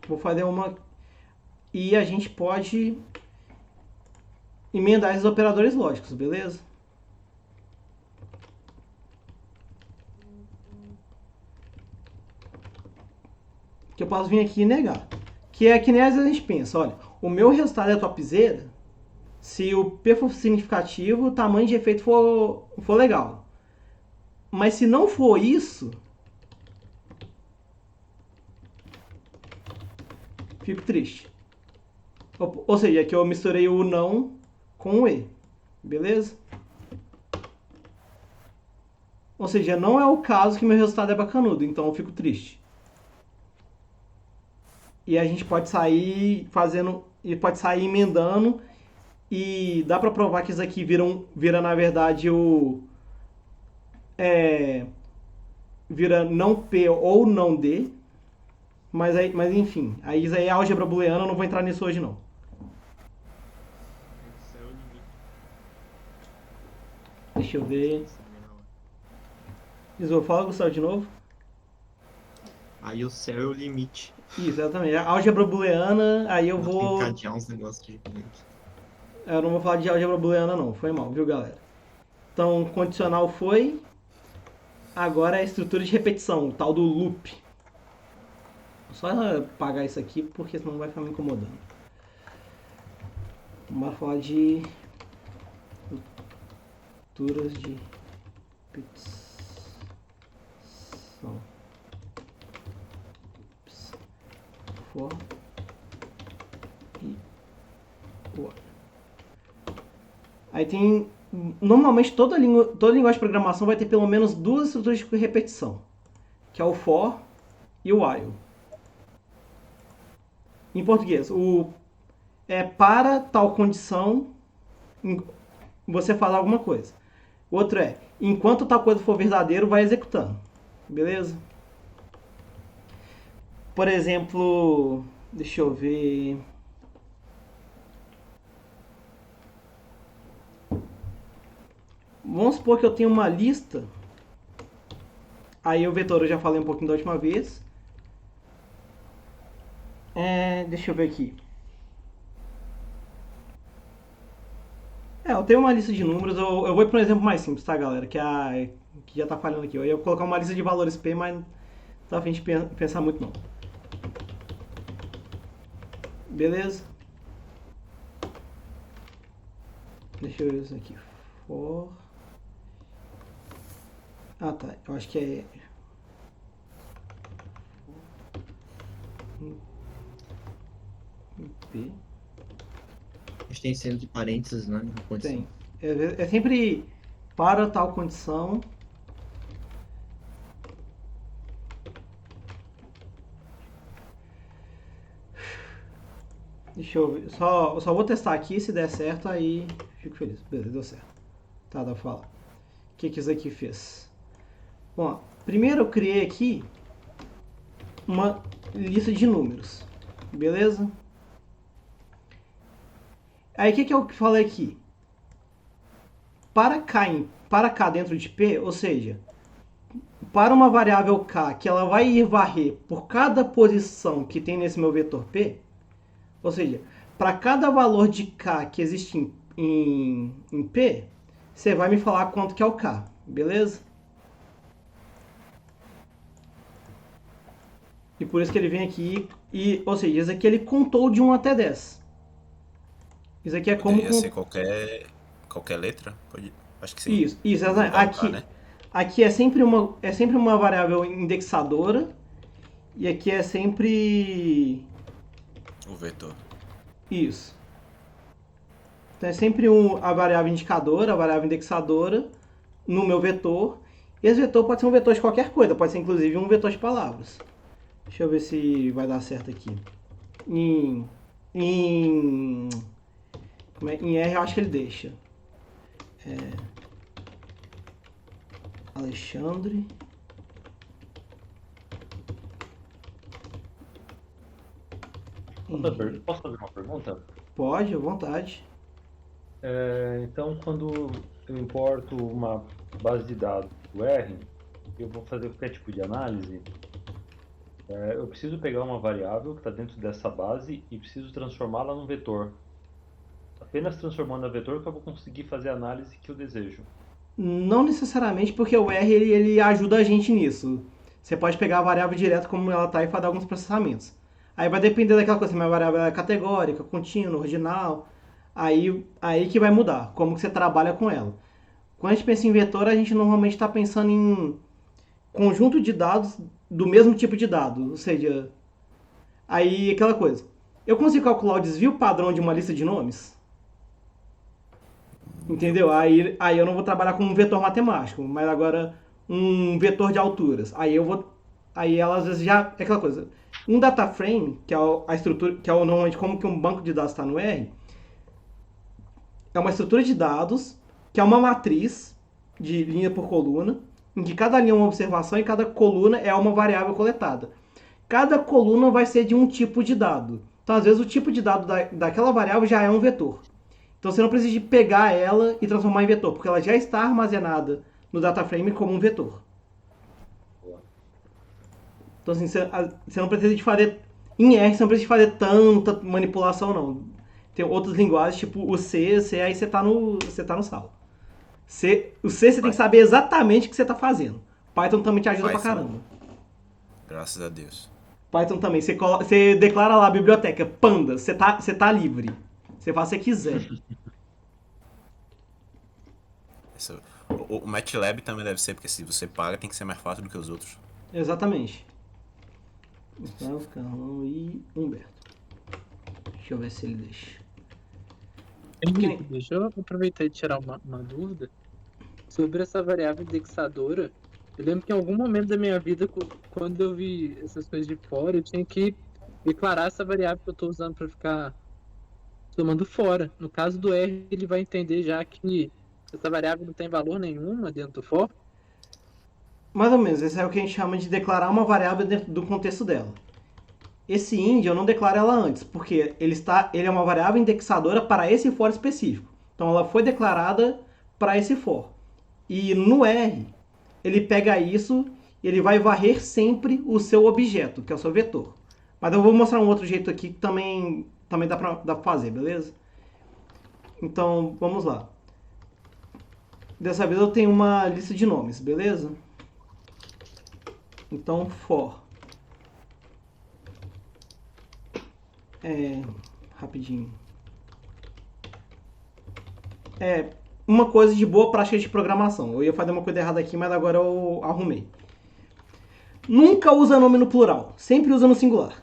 Vou fazer uma... E a gente pode emendar esses operadores lógicos, beleza? Que eu posso vir aqui e negar. Que é que nem às vezes a gente pensa, olha, o meu resultado é topzera se o P for significativo, o tamanho de efeito for legal. Mas se não for isso, fico triste. Ou seja, aqui eu misturei o não com o e. Beleza? Ou seja, não é o caso que meu resultado é bacanudo, então eu fico triste. E a gente pode sair fazendo, e pode sair emendando, e dá pra provar que isso aqui vira na verdade vira não P ou não D, mas enfim, aí isso aí é álgebra booleana, eu não vou entrar nisso hoje não.
Esse é o limite.
Deixa eu ver. Isô, fala, Gustavo, de novo.
Aí o céu é o limite.
Isso, exatamente. A álgebra booleana, aí eu vou...
Encadear uns negócios gigantes.
Eu não vou falar de álgebra booleana não, foi mal, viu, galera? Então, condicional foi. Agora é a estrutura de repetição, o tal do loop. Só apagar isso aqui, porque senão vai ficar me incomodando. Vamos falar de estruturas de repetição. For e for. Aí tem... Normalmente toda linguagem de programação vai ter pelo menos duas estruturas de repetição, que é o for e o while. Em português, o é para tal condição você falar alguma coisa. O outro é enquanto tal coisa for verdadeiro, vai executando. Beleza? Por exemplo, deixa eu ver. Vamos supor que eu tenho uma lista. Aí o vetor eu já falei um pouquinho da última vez. Deixa eu ver aqui. Eu tenho uma lista de números. Eu vou para um exemplo mais simples, tá, galera? Que já tá falhando aqui. Eu ia colocar uma lista de valores P, mas não tá a fim de pensar muito não. Beleza? Deixa eu ver isso aqui. For. Ah, tá. Eu acho que é. P.
A gente tem sendo de parênteses, né? Na condição.
Tem. É sempre para tal condição. Deixa eu ver. Eu só vou testar aqui, se der certo, aí fico feliz. Beleza, deu certo. Tá, dá pra falar. O que isso aqui fez? Bom, primeiro eu criei aqui uma lista de números. Beleza? Aí o que eu falei aqui? Para K dentro de P, ou seja, para uma variável K que ela vai ir varrer por cada posição que tem nesse meu vetor P, ou seja, para cada valor de K que existe em P, você vai me falar quanto que é o K, beleza? E por isso que ele vem aqui, ou seja, isso aqui ele contou de 1 até 10. Isso aqui é como...
Poderia ser qualquer letra? Acho que sim.
Isso,
Não vai mudar, né?
Aqui é sempre uma variável indexadora e aqui é sempre...
O vetor.
Isso. Então é sempre a variável indicadora, a variável indexadora no meu vetor. E esse vetor pode ser um vetor de qualquer coisa, pode ser inclusive um vetor de palavras. Deixa eu ver se vai dar certo aqui. Em R eu acho que ele deixa. Alexandre.
Posso fazer uma pergunta?
Pode, à vontade.
Então, quando eu importo uma base de dados do R, eu vou fazer qualquer tipo de análise. Eu preciso pegar uma variável que está dentro dessa base e preciso transformá-la num vetor. Apenas transformando a vetor que eu vou conseguir fazer a análise que eu desejo.
Não necessariamente, porque o R ele ajuda a gente nisso. Você pode pegar a variável direto como ela está e fazer alguns processamentos. Aí vai depender daquela coisa, se a variável é categórica, contínua, ordinal. Aí que vai mudar, como que você trabalha com ela. Quando a gente pensa em vetor, a gente normalmente está pensando em conjunto de dados do mesmo tipo de dado. Ou seja, aí aquela coisa. Eu consigo calcular o desvio padrão de uma lista de nomes? Entendeu? Aí eu não vou trabalhar com um vetor matemático, mas agora um vetor de alturas. Aí ela às vezes já é aquela coisa. Um data frame, que é a estrutura, que é normalmente como que um banco de dados está no R, é uma estrutura de dados que é uma matriz de linha por coluna, em que cada linha é uma observação e cada coluna é uma variável coletada. Cada coluna vai ser de um tipo de dado. Então, às vezes, o tipo de dado daquela variável já é um vetor. Então, você não precisa de pegar ela e transformar em vetor, porque ela já está armazenada no data frame como um vetor. Então, assim, você não precisa de fazer... Em R, você não precisa de fazer tanta manipulação, não. Tem outras linguagens, tipo o C, aí você tá no sal. O C você tem que saber exatamente o que você tá fazendo. Python também te ajuda pra caramba.
Graças a Deus.
Python também. Você declara lá a biblioteca, Panda, você tá livre. Você faz o que você quiser.
O MATLAB também deve ser, porque se você paga tem que ser mais fácil do que os outros.
Exatamente. Gustavo, Carlão e Humberto. Deixa eu ver se ele deixa.
Henrique, deixa eu aproveitar e tirar uma dúvida sobre essa variável indexadora. Eu lembro que em algum momento da minha vida, quando eu vi essas coisas de fora, eu tinha que declarar essa variável que eu estou usando para ficar tomando fora. No caso do R, ele vai entender já que essa variável não tem valor nenhuma dentro do for.
Mais ou menos, esse é o que a gente chama de declarar uma variável dentro do contexto dela. Esse int eu não declaro ela antes, porque ele é uma variável indexadora para esse for específico. Então ela foi declarada para esse for. E no R, ele pega isso e ele vai varrer sempre o seu objeto, que é o seu vetor. Mas eu vou mostrar um outro jeito aqui que também dá pra fazer, beleza? Então, vamos lá. Dessa vez eu tenho uma lista de nomes, beleza? Então, for. Rapidinho. Uma coisa de boa prática de programação. Eu ia fazer uma coisa errada aqui, mas agora eu arrumei. Nunca usa nome no plural. Sempre usa no singular.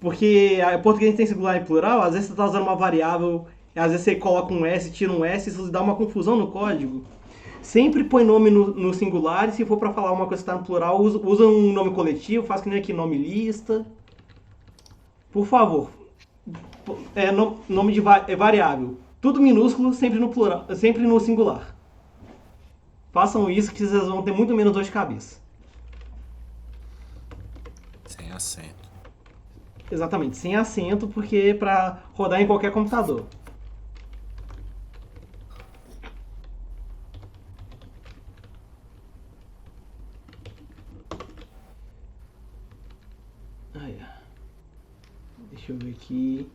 Porque o português tem singular e plural, às vezes você está usando uma variável, às vezes você coloca um S, tira um S, isso dá uma confusão no código. Sempre põe nome no singular, e se for para falar uma coisa que está no plural, usa um nome coletivo, faz que nem aqui nome lista. Por favor. Nome de variável. Tudo minúsculo, sempre no plural, sempre no singular. Façam isso que vocês vão ter muito menos dor de cabeça.
Sem acento.
Exatamente, sem acento, porque é para rodar em qualquer computador. Deixa eu ver aqui.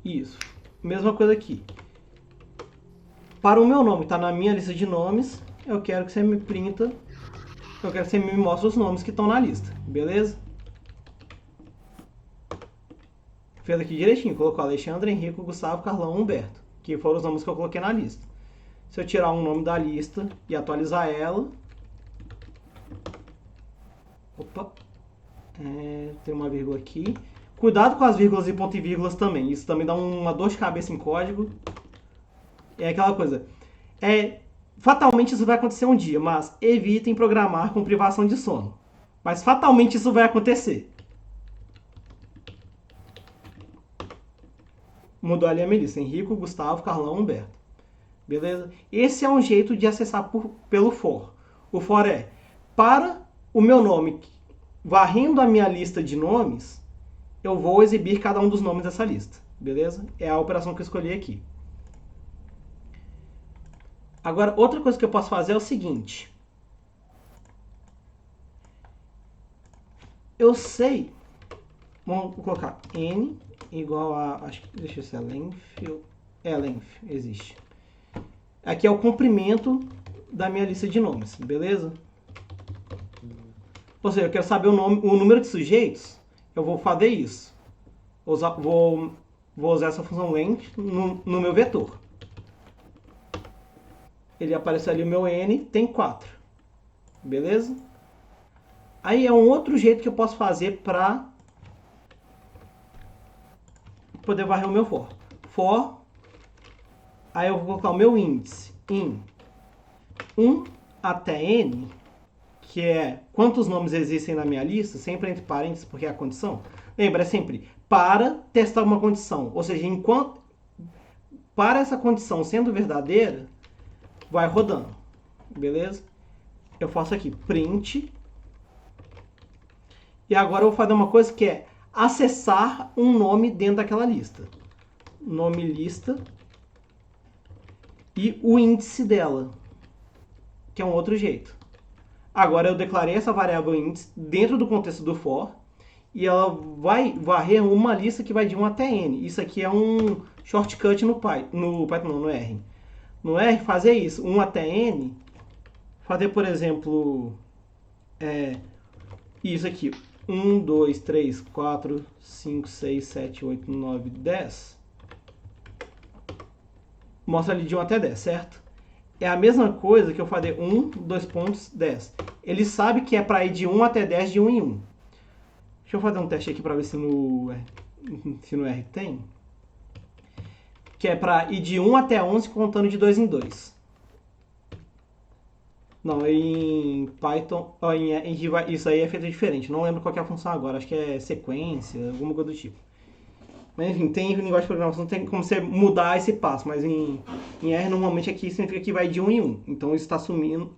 Isso. Mesma coisa aqui. Para o meu nome, tá na minha lista de nomes, eu quero que você me printa. Eu quero que você me mostre os nomes que estão na lista. Beleza? Fez aqui direitinho. Colocou Alexandre, Henrico, Gustavo, Carlão, Humberto. Que foram os nomes que eu coloquei na lista. Se eu tirar um nome da lista e atualizar ela. Opa. Tem uma vírgula aqui. Cuidado com as vírgulas e ponto e vírgulas também. Isso também dá uma dor de cabeça em código. É aquela coisa. Fatalmente isso vai acontecer um dia, mas evitem programar com privação de sono. Mas fatalmente isso vai acontecer. Mudou ali a minha lista. Henrico, Gustavo, Carlão, Humberto. Beleza? Esse é um jeito de acessar pelo for. O for é para o meu nome, varrendo a minha lista de nomes, eu vou exibir cada um dos nomes dessa lista. Beleza? É a operação que eu escolhi aqui. Agora, outra coisa que eu posso fazer é o seguinte. Eu sei... Vamos colocar n igual a... deixa eu ver se é length. Length, existe. Aqui é o comprimento da minha lista de nomes, beleza? Ou seja, eu quero saber o número de sujeitos, eu vou fazer isso. Vou usar essa função length no meu vetor. Ele apareceu ali, o meu n tem 4. Beleza? Aí é um outro jeito que eu posso fazer para poder varrer o meu for. For, aí eu vou colocar o meu índice em 1 até n, que é quantos nomes existem na minha lista, sempre entre parênteses, porque é a condição. Lembra, é sempre para testar uma condição. Ou seja, enquanto para essa condição sendo verdadeira, vai rodando. Beleza? Eu faço aqui print. E agora eu vou fazer uma coisa que é acessar um nome dentro daquela lista. Nome lista. E o índice dela, que é um outro jeito. Agora eu declarei essa variável índice dentro do contexto do for. E ela vai varrer uma lista que vai de 1 até n. Isso aqui é um shortcut no Python, não, no R. No R, fazer isso, 1 até n, fazer, por exemplo, isso aqui, 1, 2, 3, 4, 5, 6, 7, 8, 9, 10, mostra ali de 1 até 10, certo? É a mesma coisa que eu fazer 1, 2 pontos, 10. Ele sabe que é para ir de 1 até 10 de 1 em 1. Deixa eu fazer um teste aqui para ver se no R tem. Que é para ir de 1 até 11 contando de 2 em 2. Não, em Python, isso aí é feito diferente. Não lembro qual que é a função agora, acho que é sequência, alguma coisa do tipo. Mas enfim, tem linguagem de programação, tem como você mudar esse passo, mas em R normalmente aqui significa que vai de 1 em 1. Então isso está assumindo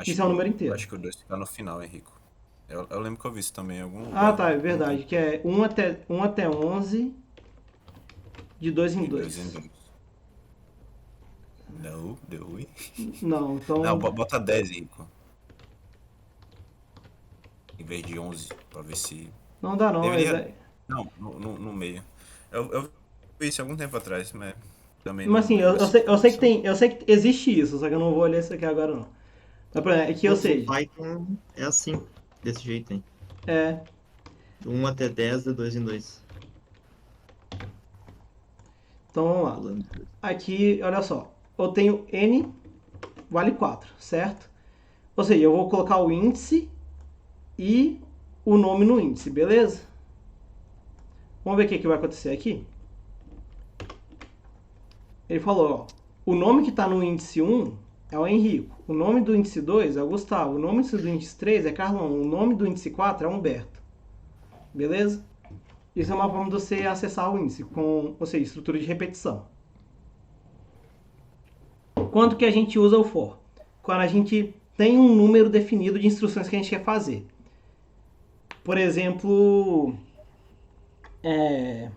que isso é um número inteiro.
Eu acho que o 2 fica no final, Henrico. Eu lembro que eu vi isso também em algum
lugar. Ah, tá, é verdade, que é 1 até 11 de 2 em 2.
Não, deu ruim.
Não, então...
Não, bota 10, Henrico. Em vez de 11, pra ver se...
Não dá não,
deveria... Não, no meio. Eu vi isso algum tempo atrás, mas também não...
Mas assim, eu sei que tem... Eu sei que existe isso, só que eu não vou olhar isso aqui agora não. Mas, por exemplo, é que eu sei...
O Python é assim, desse jeito, hein?
É.
1 até 10 de 2 em 2.
Então vamos lá. Aqui, olha só. Eu tenho n vale 4, certo? Ou seja, eu vou colocar o índice e o nome no índice, beleza? Vamos ver o que vai acontecer aqui. Ele falou, ó, o nome que está no índice 1 é o Henrico. O nome do índice 2 é o Gustavo. O nome do índice 3 é Carlão. O nome do índice 4 é Humberto. Beleza? Isso é uma forma de você acessar o índice, com, ou seja, estrutura de repetição. Quando que a gente usa o for? Quando a gente tem um número definido de instruções que a gente quer fazer. Por exemplo, é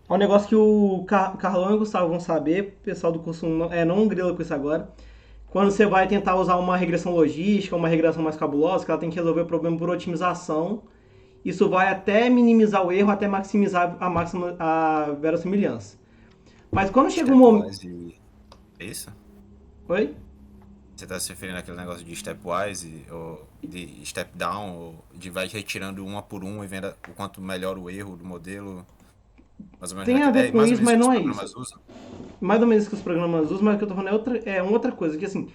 um negócio que o Carlão e o Gustavo vão saber, o pessoal do curso não grila com isso agora. Quando você vai tentar usar uma regressão logística, uma regressão mais cabulosa, que ela tem que resolver o problema por otimização, isso vai até minimizar o erro, até maximizar a verossimilhança. Mas quando chega um momento...
É isso?
Oi?
Você está se referindo àquele negócio de stepwise, ou de step down, ou de vai retirando uma por uma e vendo o quanto melhora o erro do modelo? Mais ou menos
Tem a ver com isso, mas não é isso.
Usam.
Mais ou menos que os programas usam, mas o que eu tô falando é outra coisa. Que assim,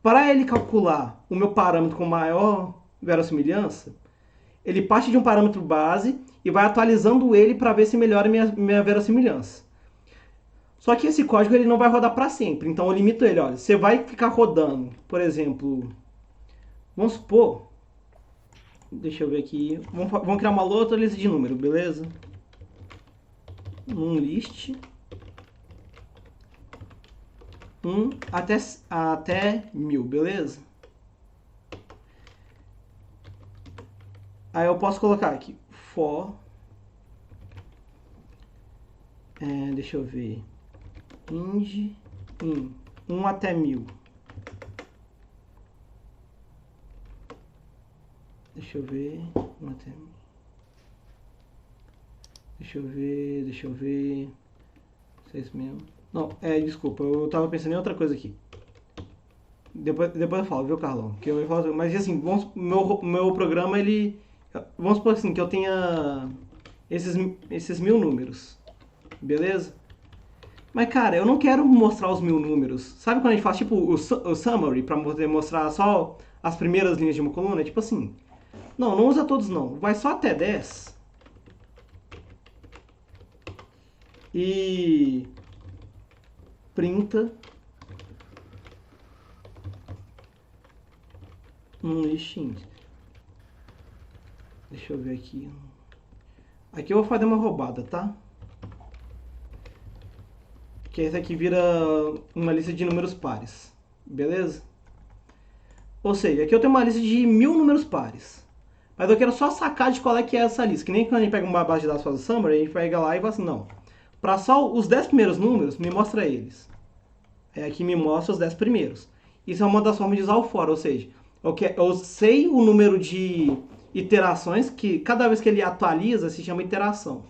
para ele calcular o meu parâmetro com maior verossimilhança, ele parte de um parâmetro base e vai atualizando ele para ver se melhora minha verossimilhança. Só que esse código ele não vai rodar para sempre, então eu limito ele. Olha, você vai ficar rodando, por exemplo, vamos supor, deixa eu ver aqui, vamos criar uma outra lista de número, beleza? Um list até 1000, beleza? Aí eu posso colocar aqui for, deixa eu ver, ing 1 até 1000. Deixa eu ver, 1 até 1000. Deixa eu ver, 6.000. Não, desculpa, eu tava pensando em outra coisa aqui. Depois eu falo, viu, Carlão? Que eu falo, mas assim, meu programa, ele... Vamos supor assim, que eu tenha esses 1000 números. Beleza? Mas, cara, eu não quero mostrar os 1000 números. Sabe quando a gente faz, tipo, o summary, pra poder mostrar só as primeiras linhas de uma coluna? Tipo assim, não usa todos não. Vai só até 10. E... printa um listing. Deixa eu ver aqui. Aqui eu vou fazer uma roubada, tá? Que esse aqui vira uma lista de números pares. Beleza? Ou seja, aqui eu tenho uma lista de 1000 números pares. Mas eu quero só sacar de qual é que é essa lista. Que nem quando a gente pega uma base de dados e faz o summary, a gente pega lá e fala assim, não. Para só os 10 primeiros números, me mostra eles. Aqui me mostra os 10 primeiros. Isso é uma das formas de usar o for, ou seja, eu sei o número de iterações, que cada vez que ele atualiza se chama iteração.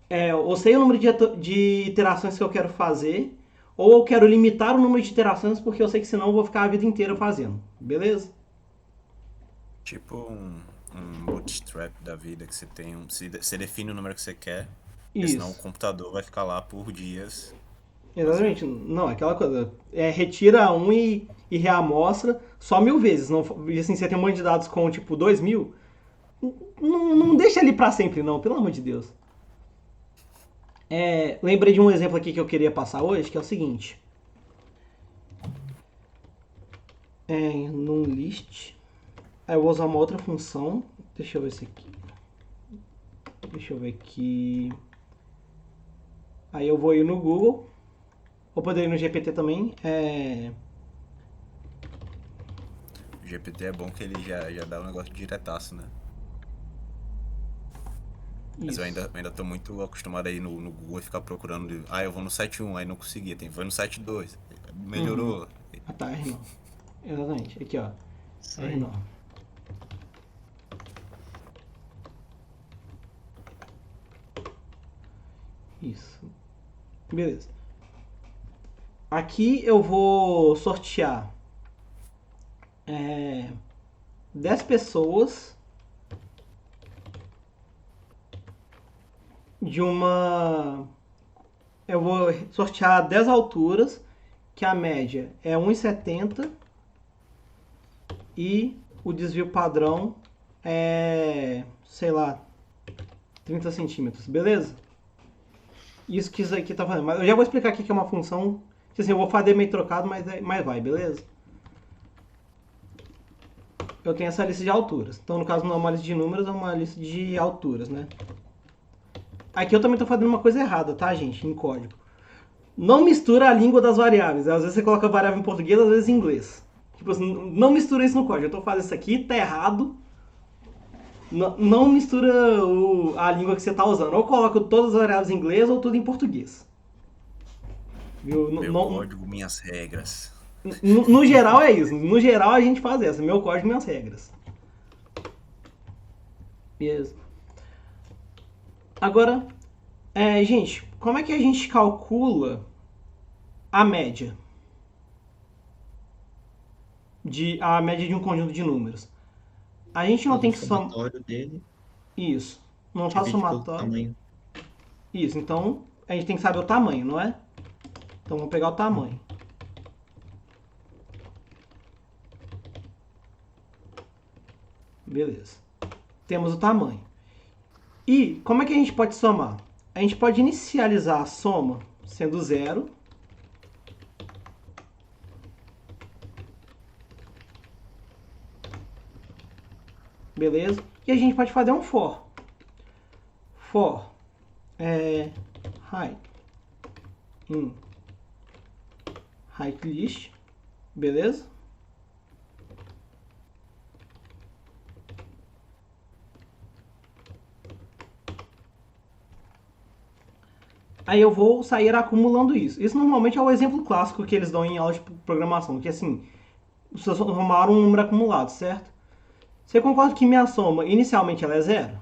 Eu sei o número de iterações que eu quero fazer, ou eu quero limitar o número de iterações, porque eu sei que senão eu vou ficar a vida inteira fazendo. Beleza?
Tipo um bootstrap da vida, que você tem você define o número que você quer,
Isso.
senão o computador vai ficar lá por dias.
Exatamente. Não, aquela coisa. Retira um e reamostra só 1000 vezes. Não, e assim, você tem um monte de dados com tipo 2000. Não deixa ele pra sempre, não, pelo amor de Deus. Lembrei de um exemplo aqui que eu queria passar hoje, que é o seguinte. Num list. Aí eu vou usar uma outra função. Deixa eu ver esse aqui. Deixa eu ver aqui. Aí eu vou ir no Google. Ou poderia ir no GPT também.
O GPT é bom que ele já dá um negócio diretaço, né? Mas eu ainda tô muito acostumado aí no Google e ficar procurando. Eu vou no site 1, aí não conseguia. Vou no site 2. Melhorou.
Tá, R9. Exatamente. Aqui, ó. R9. Isso. Beleza. Aqui eu vou sortear 10 pessoas de uma... Eu vou sortear 10 alturas, que a média é 1,70 e o desvio padrão é, sei lá, 30 centímetros, beleza? Isso que isso aqui tá fazendo. Mas eu já vou explicar aqui que é uma função. Que assim, eu vou fazer meio trocado, mas vai, beleza? Eu tenho essa lista de alturas. Então, no caso, não é uma lista de números, é uma lista de alturas, né? Aqui eu também tô fazendo uma coisa errada, tá, gente? Em código. Não mistura a língua das variáveis. Às vezes você coloca variável em português, às vezes em inglês. Tipo assim, não mistura isso no código. Eu tô fazendo isso aqui, tá errado. Não mistura a língua que você tá usando. Ou coloca todas as variáveis em inglês ou tudo em português. Viu?
Meu código, minhas regras.
No geral é isso. No geral a gente faz essa. Meu código, minhas regras. Beleza. Agora, gente, como é que a gente calcula a média? A média de um conjunto de números. A gente não tem que somar.
O somatório dele
Isso. Não faz
divide pelo
somatório.
tamanho.
Isso, então a gente tem que saber o tamanho, não é? Então vamos pegar o tamanho. Beleza. Temos o tamanho. E como é que a gente pode somar? A gente pode inicializar a soma sendo 0. Beleza? E a gente pode fazer um for. For height in height list. Beleza? Aí eu vou sair acumulando isso. Isso normalmente é o exemplo clássico que eles dão em aula de programação, que assim, vocês somaram um número acumulado, certo? Você concorda que minha soma inicialmente ela é 0?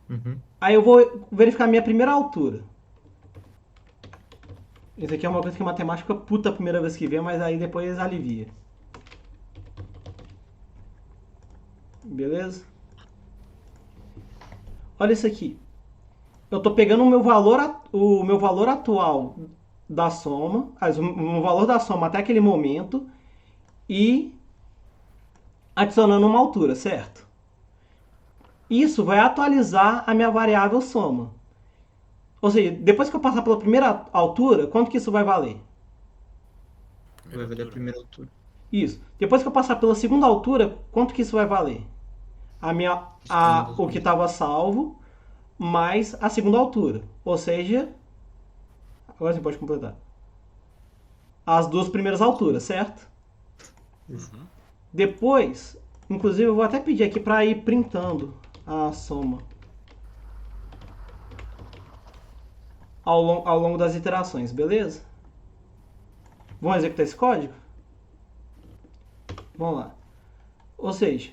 Uhum.
Aí eu vou verificar a minha primeira altura. Isso aqui é uma coisa que a matemática puta a primeira vez que vê, mas aí depois alivia. Beleza? Olha isso aqui. Eu estou pegando o meu valor atual da soma, o valor da soma até aquele momento e adicionando uma altura, certo? Isso vai atualizar a minha variável soma. Ou seja, depois que eu passar pela primeira altura, quanto que isso vai valer?
Vai valer a primeira altura.
Isso. Depois que eu passar pela segunda altura, quanto que isso vai valer? O que estava salvo mais a segunda altura. Ou seja, agora você pode completar. As duas primeiras alturas, certo?
Uhum.
Depois, inclusive eu vou até pedir aqui para ir printando a soma ao longo das iterações, beleza? Vamos executar esse código? Vamos lá. Ou seja,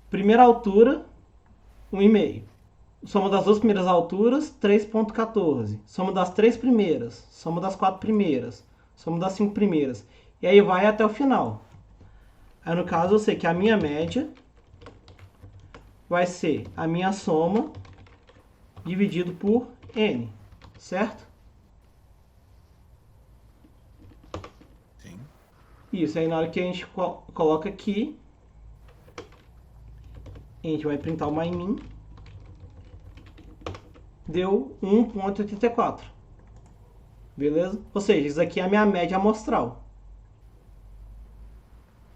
primeira altura, 1,5. Soma das duas primeiras alturas, 3,14. Soma das três primeiras. Soma das quatro primeiras. Soma das 5 primeiras. E aí vai até o final. Aí no caso eu sei que a minha média vai ser a minha soma dividido por n. Certo?
Sim.
Isso, aí na hora que a gente coloca aqui, a gente vai printar o mymin. Deu 1,84. Beleza? Ou seja, isso aqui é a minha média amostral.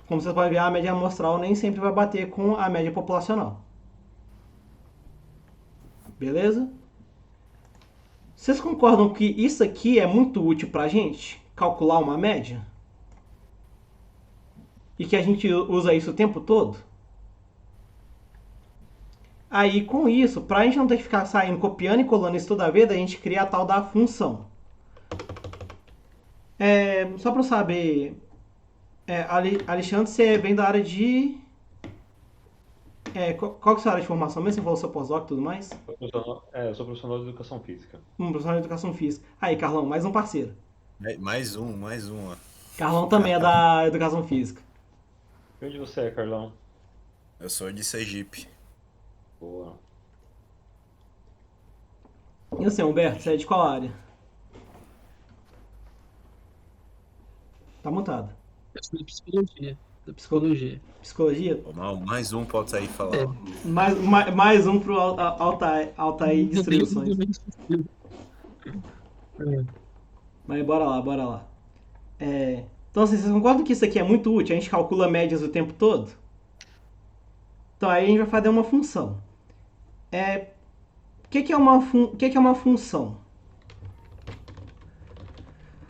Como vocês podem ver, a média amostral nem sempre vai bater com a média populacional. Beleza? Vocês concordam que isso aqui é muito útil pra gente? Calcular uma média? E que a gente usa isso o tempo todo? Aí, com isso, para a gente não ter que ficar saindo, copiando e colando isso toda vez, a gente cria a tal da função. Só para eu saber, Alexandre, você vem da área de... qual que é a sua área de formação mesmo? Você falou seu pós-doc e tudo mais?
Eu sou profissional de educação física.
Profissional de educação física. Aí, Carlão, mais um parceiro.
Mais um, ó.
Carlão também é da educação física.
E onde você é, Carlão?
Eu sou de Sergipe.
Boa.
E você, Humberto, você é de qual área? Tá mutado.
Eu sou de psicologia. da psicologia.
Psicologia?
Mais um pode sair e falar.
É.
Ó.
Mais um pro Altair Distribuições. Mas bora lá. Então, assim, vocês concordam que isso aqui é muito útil? A gente calcula médias o tempo todo? Então, aí a gente vai fazer uma função. O que é uma função?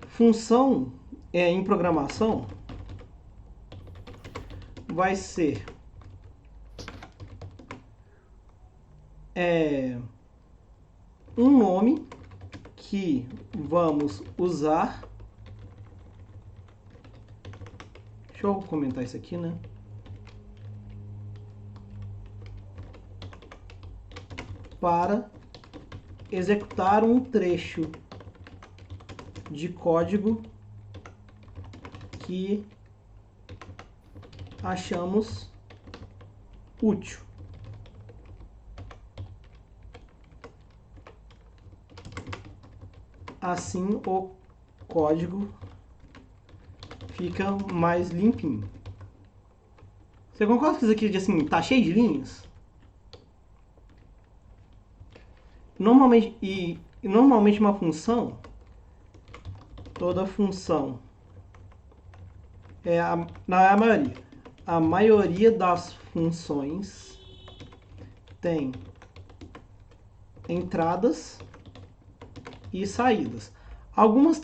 Função em programação vai ser um nome que vamos usar. Deixa eu comentar isso aqui, né? Para executar um trecho de código que achamos útil. Assim o código fica mais limpinho. Você concorda com isso aqui de assim, tá cheio de linhas? Normalmente uma função, toda função a maioria das funções tem entradas e saídas. Algumas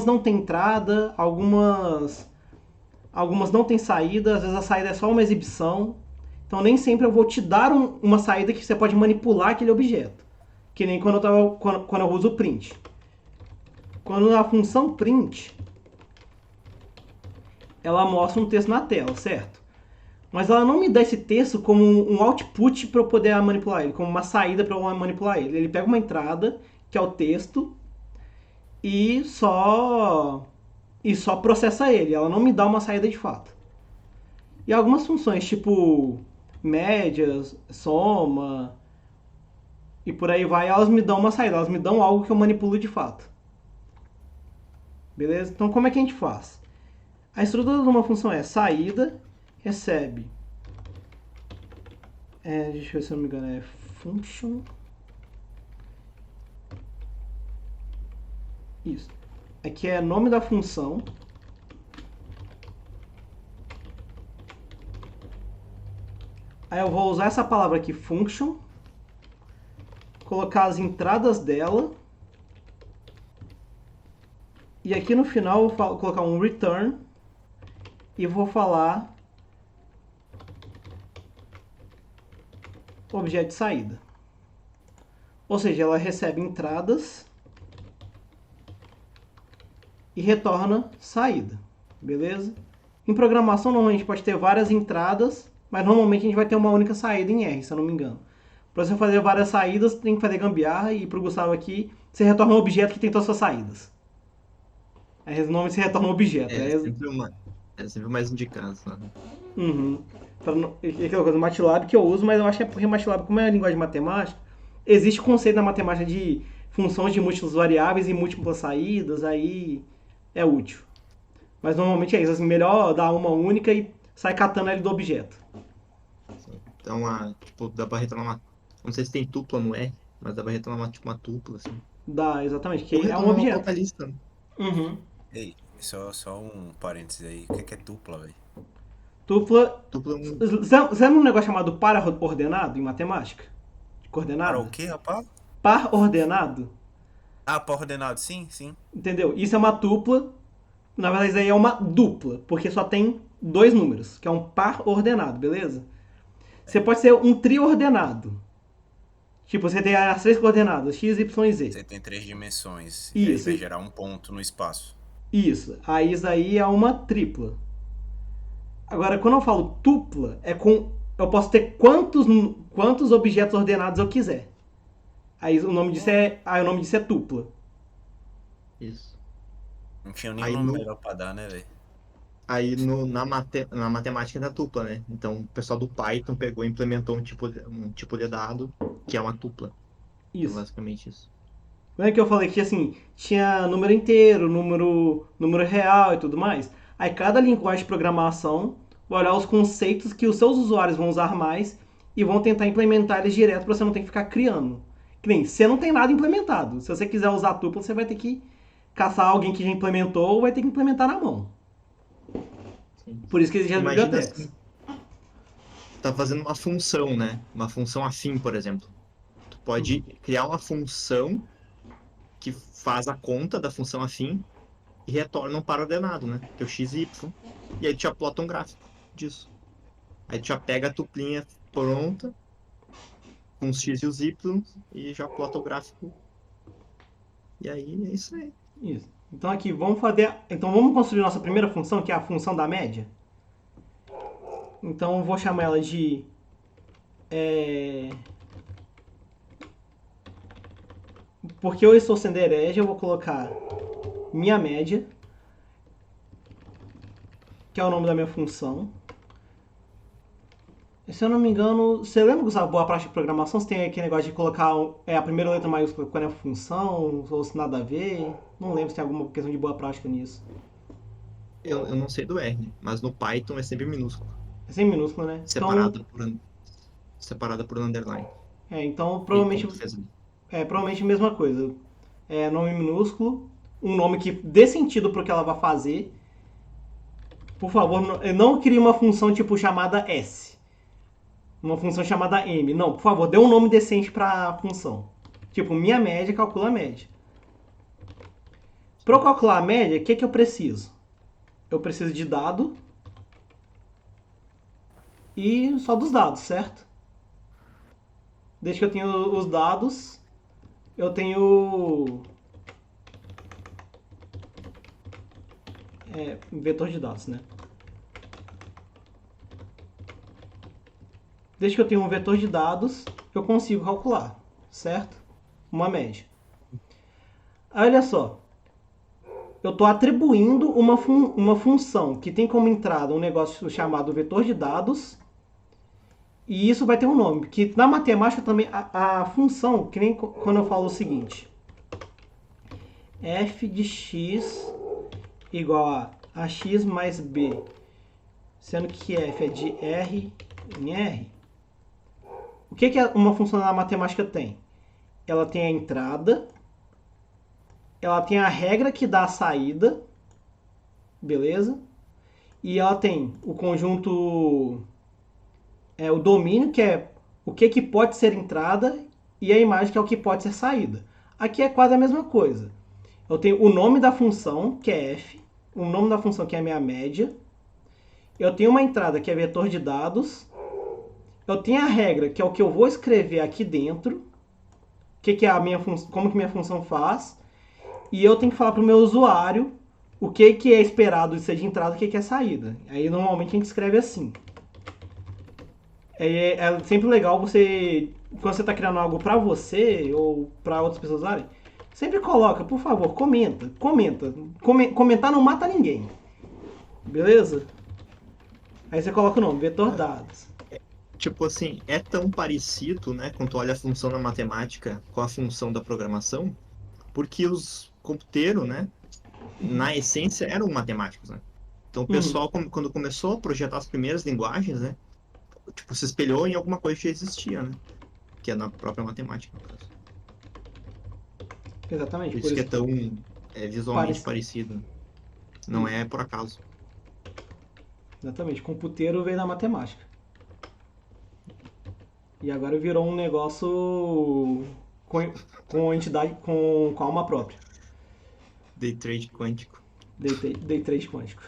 não tem entrada, algumas não tem saída, às vezes a saída é só uma exibição. Então nem sempre eu vou te dar uma saída que você pode manipular aquele objeto. Que nem quando eu uso o print. Quando a função print, ela mostra um texto na tela, certo? Mas ela não me dá esse texto como um output para eu poder manipular ele, como uma saída para eu manipular ele. Ele pega uma entrada, que é o texto, e só processa ele. Ela não me dá uma saída de fato. E algumas funções, tipo médias, soma e por aí vai, elas me dão uma saída, elas me dão algo que eu manipulo de fato. Beleza? Então como é que a gente faz? A estrutura de uma função é saída, recebe, deixa eu ver se eu não me engano, é function. Isso. Aqui é nome da função. Aí eu vou usar essa palavra aqui, function, colocar as entradas dela. E aqui no final eu vou colocar um return e vou falar objeto de saída. Ou seja, ela recebe entradas e retorna saída. Beleza? Em programação, normalmente pode ter várias entradas, mas normalmente a gente vai ter uma única saída em R, se eu não me engano. Para você fazer várias saídas, tem que fazer gambiarra, e para o Gustavo aqui, você retorna um objeto que tem todas as saídas. Aí normalmente você retorna um objeto.
É sempre mais indicado. Sabe?
Uhum. Aquela coisa do MATLAB que eu uso, mas eu acho que é porque MATLAB, como é linguagem de matemática, existe o conceito na matemática de funções de múltiplas variáveis e múltiplas saídas, aí é útil. Mas normalmente é isso, assim, melhor dar uma única e sair catando ele do objeto.
Então, tipo, dá pra retornar não sei se tem tupla no R, mas dá pra retornar uma tupla, assim.
Dá, exatamente, que
Ou
é um objeto.
Uma lista, né?
Uhum.
Ei, só um parênteses aí. O que é tupla, velho?
Tupla.
Tupla
Você lembra um negócio chamado par ordenado em matemática? De coordenada?
Para o quê, rapaz?
Par ordenado.
Par ordenado, sim.
Entendeu? Isso é uma tupla. Na verdade, isso aí é uma dupla, porque só tem dois números, que é um par ordenado, beleza? Você pode ser um triordenado. Tipo, você tem as três coordenadas, x, y e z.
Você tem 3 dimensões.
Isso.
E aí vai gerar um ponto no espaço.
Isso. Aí isso aí é uma tripla. Agora, quando eu falo tupla, eu posso ter quantos objetos ordenados eu quiser. Aí o nome disso é tupla.
Isso.
Não tinha nem
Aí
nome melhor pra dar, né, velho?
Aí na matemática é da tupla, né? Então o pessoal do Python pegou e implementou um tipo de dado que é uma tupla.
Isso.
Então, basicamente isso.
Não é que eu falei que assim, tinha número inteiro, número real e tudo mais? Aí cada linguagem de programação vai olhar os conceitos que os seus usuários vão usar mais e vão tentar implementar eles direto para você não ter que ficar criando. Que nem, você não tem nada implementado. Se você quiser usar tupla, você vai ter que caçar alguém que já implementou ou vai ter que implementar na mão.
Sim.
Por isso que existe as
Imagina
bibliotecas.
assim, tá fazendo uma função, né? Uma função afim, por exemplo. Tu pode criar uma função que faz a conta da função afim e retorna um para-ordenado, né? Que é o x e y. E aí tu já plota um gráfico disso. Aí tu já pega a tuplinha pronta, com os x e os y, e já plota o gráfico. E aí é isso aí.
Isso. Então aqui, vamos construir nossa primeira função, que é a função da média. Então eu vou chamar ela de porque eu estou sendo herege, eu vou colocar minha média, que é o nome da minha função. Se eu não me engano, você lembra, Gustavo, boa prática de programação? Você tem aquele negócio de colocar a primeira letra maiúscula quando é função, ou se nada a ver? Não lembro se tem alguma questão de boa prática nisso.
Eu não sei do R, mas no Python é sempre minúsculo.
É sem minúsculo, né?
Separada por underline.
Então
E
provavelmente
ponto fez ali.
provavelmente a mesma coisa. Nome minúsculo, um nome que dê sentido pro que ela vai fazer. Por favor, não crie uma função tipo chamada S. Uma função chamada M. Não, por favor, dê um nome decente pra função. Tipo, minha média calcula a média. Para eu calcular a média, o que eu preciso? Eu preciso de dado e só dos dados, certo? Desde que eu tenha os dados, eu tenho vetor de dados, né? Desde que eu tenha um vetor de dados, eu consigo calcular, certo? Uma média. Aí, olha só. Eu estou atribuindo uma função que tem como entrada um negócio chamado vetor de dados. E isso vai ter um nome. Que na matemática também, a função, que nem quando eu falo o seguinte. F de x igual a x mais b. Sendo que f é de r em r. O que uma função na matemática tem? Ela tem a entrada, ela tem a regra que dá a saída, beleza? E ela tem o conjunto, o domínio, que é o que pode ser entrada, e a imagem, que é o que pode ser saída. Aqui é quase a mesma coisa. Eu tenho o nome da função, que é f, o nome da função, que é a minha média. Eu tenho uma entrada, que é vetor de dados. Eu tenho a regra, que é o que eu vou escrever aqui dentro, que é a minha como que minha função faz, e eu tenho que falar para o meu usuário o que é esperado de ser de entrada e o que é saída. Aí normalmente a gente escreve assim. É sempre legal você, quando você está criando algo para você ou para outras pessoas usarem, sempre coloca, por favor, comenta. Comentar não mata ninguém. Beleza? Aí você coloca o nome, vetor dados.
Tipo assim, é tão parecido, né, quando tu olha a função na matemática com a função da programação, porque os computeiros, né, na essência eram matemáticos, né? Então o pessoal, quando começou a projetar as primeiras linguagens, né, tipo, se espelhou em alguma coisa que já existia, né? Que é na própria matemática, no caso.
Exatamente.
Por isso que é tão visualmente parecido. Não é por acaso.
Exatamente. Computeiro veio da matemática. E agora virou um negócio com entidade, com alma própria.
Day trade quântico.
Day trade quântico.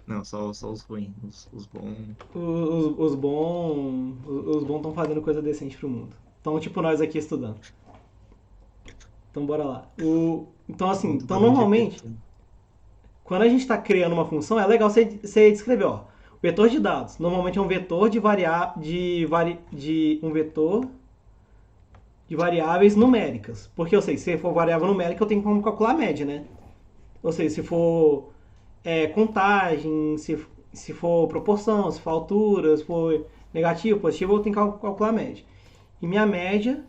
Não, só os ruins. Os bons.
Os bons estão fazendo coisa decente pro mundo. Então, tipo, nós aqui estudando. Então, bora lá. Então, assim, então normalmente, quando a gente está criando uma função, é legal você descrever, ó. Vetor de dados. Normalmente é um vetor de variáveis numéricas. Porque eu sei, se for variável numérica, eu tenho como calcular a média, né? Ou seja, se for contagem, se for proporção, se for altura, se for negativo, positivo, eu tenho que calcular a média. E minha média,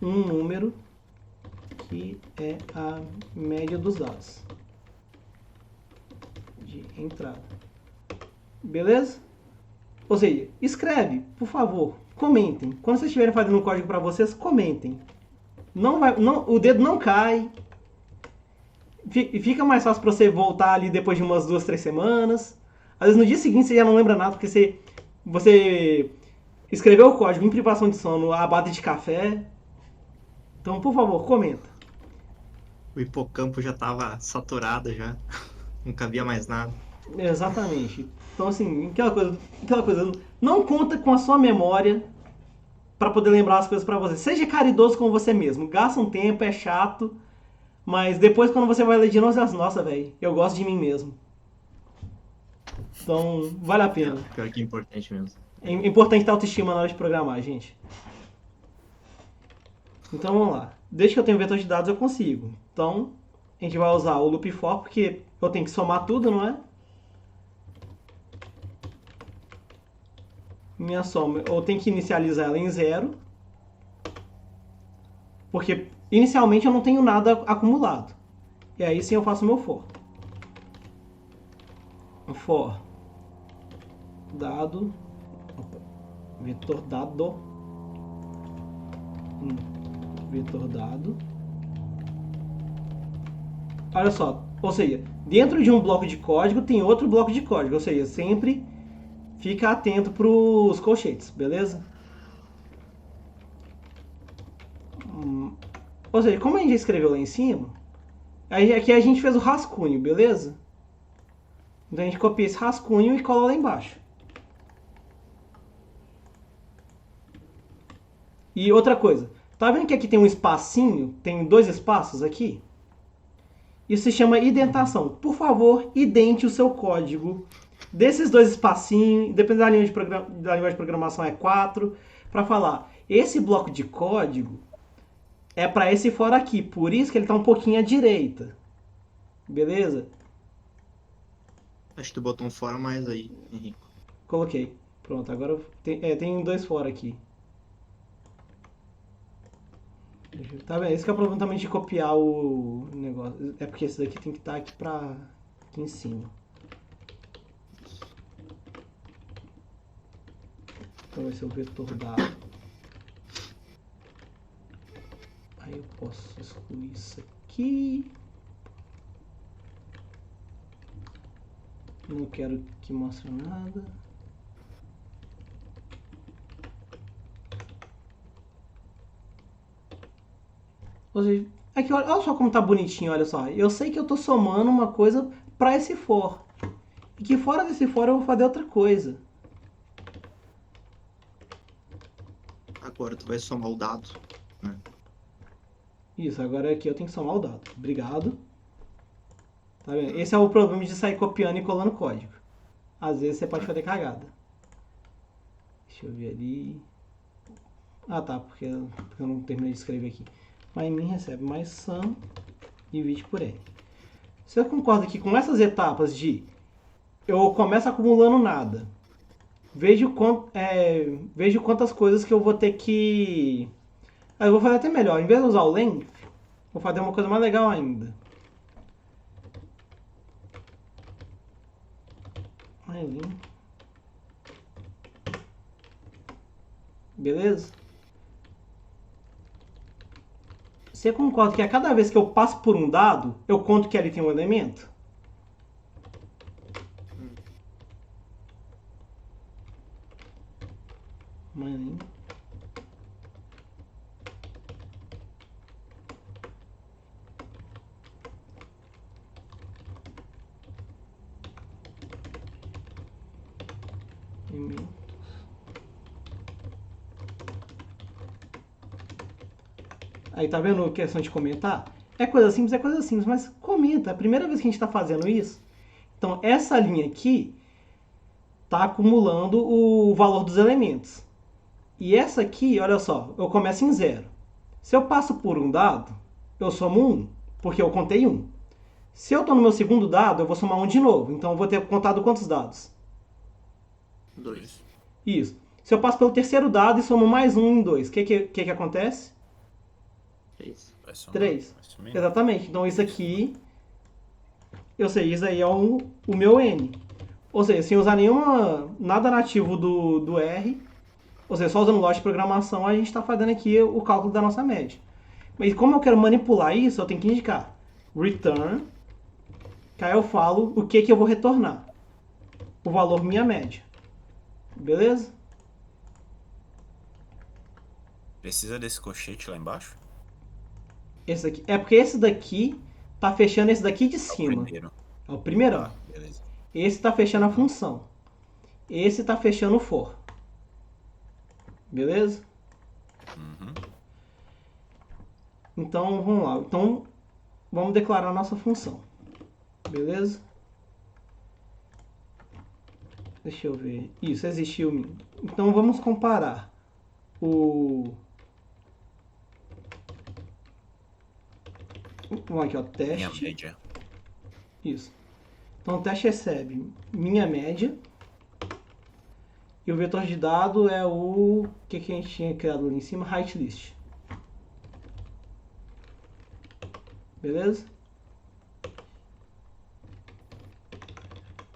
um número que é a média dos dados. de entrada. Beleza? Ou seja, escreve, por favor, comentem. Quando vocês estiverem fazendo um código para vocês, comentem. O dedo não cai. Fica mais fácil para você voltar ali depois de umas 2, 3 semanas. Às vezes no dia seguinte você já não lembra nada, porque você escreveu o código em privação de sono à base de café. Então, por favor, comenta.
O hipocampo já tava saturado já. Não cabia mais nada.
Exatamente. Então, assim, aquela coisa, não conta com a sua memória para poder lembrar as coisas para você. Seja caridoso com você mesmo. Gasta um tempo, é chato, mas depois quando você vai ler de novo, você fala, nossa, velho, eu gosto de mim mesmo. Então, vale a pena.
Pior que é importante mesmo.
É importante ter autoestima na hora de programar, gente. Então, vamos lá. Desde que eu tenho vetor de dados, eu consigo. Então, a gente vai usar o loop for, porque eu tenho que somar tudo, não é? Minha soma, eu tenho que inicializar ela em 0. Porque inicialmente eu não tenho nada acumulado. E aí sim eu faço meu for. For dado, vetor dado, vetor dado. Olha só, ou seja, dentro de um bloco de código tem outro bloco de código, ou seja, sempre fica atento para os colchetes, beleza? Ou seja, como a gente já escreveu lá em cima, aqui a gente fez o rascunho, beleza? Então a gente copia esse rascunho e cola lá embaixo. E outra coisa, tá vendo que aqui tem um espacinho, tem 2 espaços aqui? Isso se chama indentação. Por favor, idente o seu código desses 2 espacinhos, dependendo da linguagem de programação é 4, para falar, esse bloco de código é para esse for aqui, por isso que ele está um pouquinho à direita. Beleza?
Acho que tu botou um fora mais aí, Henrique.
Coloquei. Pronto, agora tem 2 for aqui. Tá vendo? Esse que é o problema também de copiar o negócio. É porque esse daqui tem que estar aqui aqui em cima. Então vai ser o vetor dado. Aí eu posso excluir isso aqui. Não quero que mostre nada. Ou seja, aqui, olha só como tá bonitinho, olha só. Eu sei que eu tô somando uma coisa para esse for. E que fora desse for eu vou fazer outra coisa.
Agora tu vai somar o dado, né?
Isso, agora aqui eu tenho que somar o dado. Obrigado. Tá vendo? Esse é o problema de sair copiando e colando código. Às vezes você pode fazer cagada. Deixa eu ver ali. Ah tá, porque eu não terminei de escrever aqui. MyMin recebe mais sum, divide por n. Você concorda que com essas etapas de eu começo acumulando nada, vejo quantas coisas que eu vou ter que... Eu vou fazer até melhor, em vez de usar o length, vou fazer uma coisa mais legal ainda. Beleza? Você concorda que a cada vez que eu passo por um dado, eu conto que ali tem um elemento? Maninho. Aí tá vendo a questão de comentar? É coisa simples, mas comenta. É a primeira vez que a gente está fazendo isso. Então essa linha aqui está acumulando o valor dos elementos. E essa aqui, olha só, eu começo em 0. Se eu passo por um dado, eu somo 1, porque eu contei 1. Se eu estou no meu segundo dado, eu vou somar 1 de novo. Então eu vou ter contado quantos dados?
2.
Isso. Se eu passo pelo terceiro dado e somo mais 1 em 2, o que acontece?
3.
3. Exatamente. Então isso aqui ou seja, isso aí é o meu N. Ou seja, sem usar nada nativo do R, ou seja, só usando lógica de programação, a gente está fazendo aqui o cálculo da nossa média. Mas como eu quero manipular isso, eu tenho que indicar return, que aí eu falo o que eu vou retornar. O valor minha média. Beleza?
Precisa desse colchete lá embaixo?
Esse aqui. É porque esse daqui tá fechando esse daqui de
É o
cima.
primeiro.
É o primeirão.
Tá, beleza.
Esse tá fechando a função. Esse tá fechando o for. Beleza?
Uhum.
Então, vamos lá. Então, vamos declarar a nossa função. Beleza? Deixa eu ver. Isso, existiu. Então, vamos comparar vamos aqui, ó,
Minha
teste.
média.
Isso. Então, o teste recebe minha média. E o vetor de dado é o que a gente tinha criado ali em cima, height list. Beleza?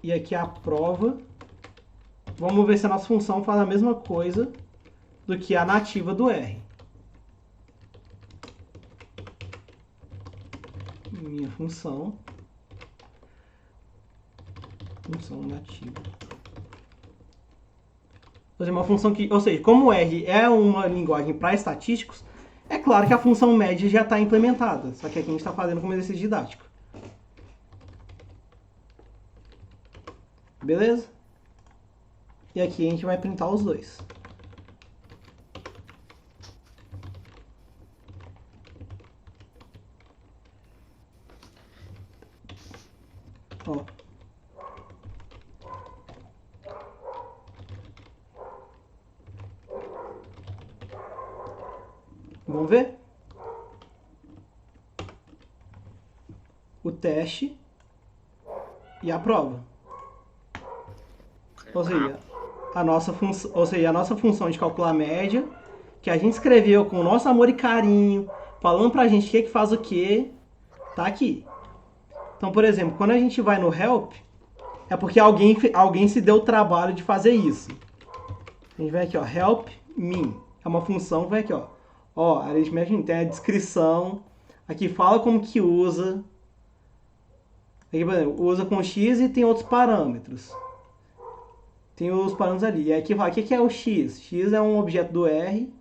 E aqui a prova. Vamos ver se a nossa função faz a mesma coisa do que a nativa do R. Minha função. Função nativa. Ou seja, uma função que, ou seja, como o R é uma linguagem para estatísticos, é claro que a função média já está implementada. Só que aqui a gente está fazendo como exercício didático. Beleza? E aqui a gente vai printar os dois. Ó. Vamos ver? O teste e a prova. Ou seja, a nossa função de calcular a média, que a gente escreveu com o nosso amor e carinho, falando pra gente o que faz o que, tá aqui. Então, por exemplo, quando a gente vai no help, é porque alguém se deu o trabalho de fazer isso. A gente vai aqui, ó, help me. É uma função que vai aqui, ó. Ó, a aritmética tem a descrição. Aqui fala como que usa. Aqui, por exemplo, usa com x e tem outros parâmetros. Tem os parâmetros ali. E aqui fala, o que é o x? X é um objeto do R.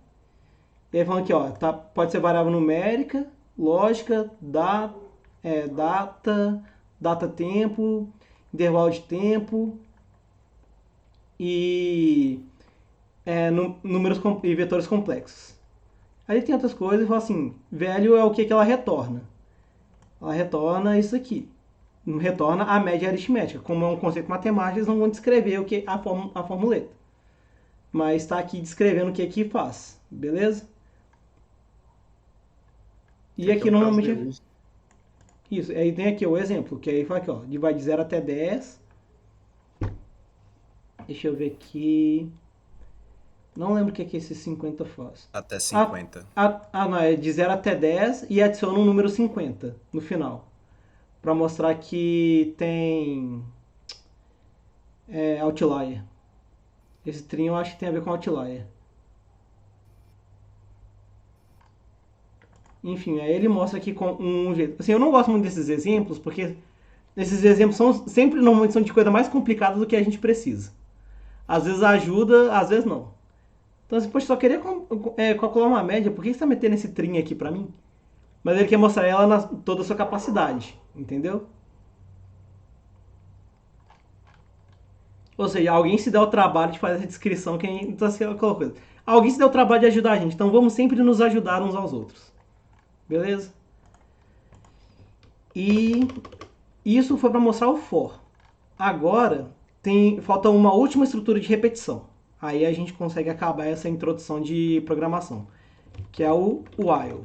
E aí falando aqui, ó, tá, pode ser variável numérica, lógica, data, tempo, intervalo de tempo e números e vetores complexos. Aí tem outras coisas e fala assim, velho é o que ela retorna. Ela retorna isso aqui. Não retorna a média aritmética. Como é um conceito matemático, eles não vão descrever o que a formuleta. Mas está aqui descrevendo o que faz. Beleza? E aqui normalmente... Isso, aí tem aqui o exemplo, que aí fala aqui, ó, vai de 0 até 10. Deixa eu ver aqui... Não lembro o que esse 50 faz.
Até 50.
Não, é de 0 até 10 e adiciona um número 50 no final. Para mostrar que tem outlier. Esse trinho eu acho que tem a ver com outlier. Enfim, aí ele mostra aqui com um jeito. Assim, eu não gosto muito desses exemplos, porque esses exemplos normalmente são de coisa mais complicada do que a gente precisa. Às vezes ajuda, às vezes não. Então, assim, poxa, só queria calcular uma média, por que você está metendo esse trinho aqui pra mim? Mas ele quer mostrar ela toda a sua capacidade, entendeu? Ou seja, alguém se dá o trabalho de fazer essa descrição que a gente está aquela coisa. Alguém se deu o trabalho de ajudar a gente, então vamos sempre nos ajudar uns aos outros. Beleza? E isso foi para mostrar o for. Agora falta uma última estrutura de repetição. Aí a gente consegue acabar essa introdução de programação, que é o while.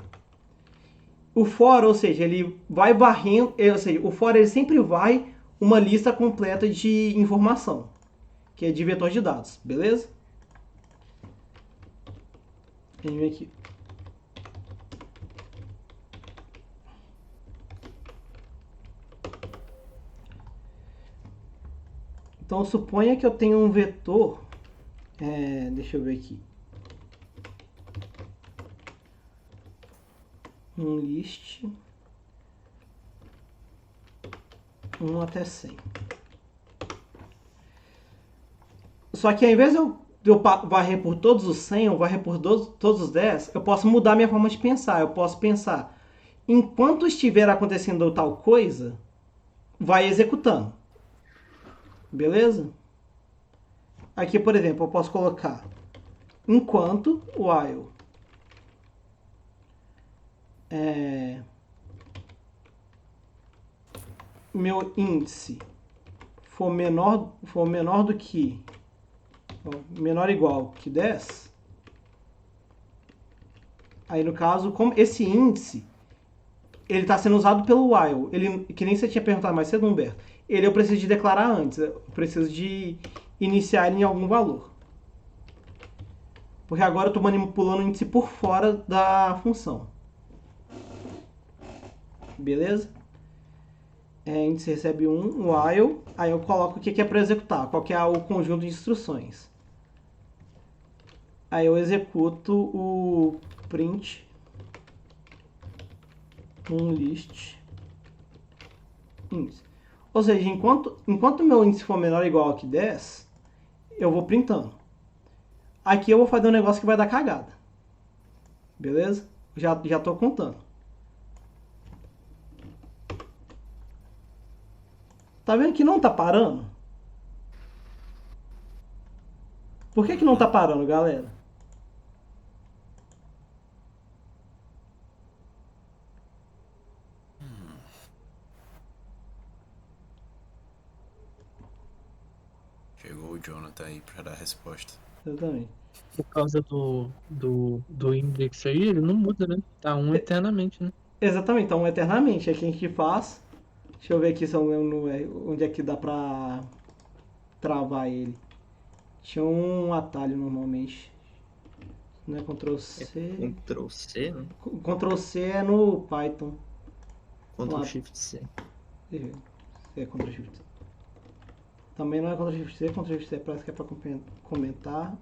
O for, ou seja, ele vai varrendo, ou seja, o for ele sempre vai uma lista completa de informação, que é de vetor de dados, beleza? Vem aqui. Então suponha que eu tenho um vetor. Deixa eu ver aqui. Um list 1 até 100. Só que ao invés de eu varrer por todos os 100, eu varrer por todos os 10, eu posso mudar minha forma de pensar. Eu posso pensar, enquanto estiver acontecendo tal coisa, vai executando. Beleza? Aqui, por exemplo, eu posso colocar enquanto while meu índice for menor do que menor ou igual que 10, aí no caso, como esse índice ele está sendo usado pelo while, ele, que nem você tinha perguntado mais cedo, Humberto, ele eu preciso de declarar antes, eu preciso de iniciar ele em algum valor. Porque agora eu estou manipulando o índice por fora da função. Beleza? Índice recebe while, aí eu coloco o que é para executar, qual que é o conjunto de instruções. Aí eu executo o print list índice. Ou seja, enquanto meu índice for menor ou igual que 10, eu vou printando. Aqui eu vou fazer um negócio que vai dar cagada. Beleza? Já estou contando. Tá vendo que não tá parando? Por que não tá parando, galera?
Chegou o Jonathan aí pra dar a resposta.
Exatamente.
Por causa do index aí, ele não muda, né? Tá um eternamente, né?
Exatamente, então eternamente. Aqui a gente faz. Deixa eu ver aqui se eu lembro onde é que dá pra travar ele. Tinha um atalho normalmente. Não é Ctrl C?
Ctrl C, né?
Ctrl C é no Python.
Ctrl Shift C.
É Ctrl Shift C. Também não é Ctrl Shift C, Ctrl Shift C parece que é pra comentar.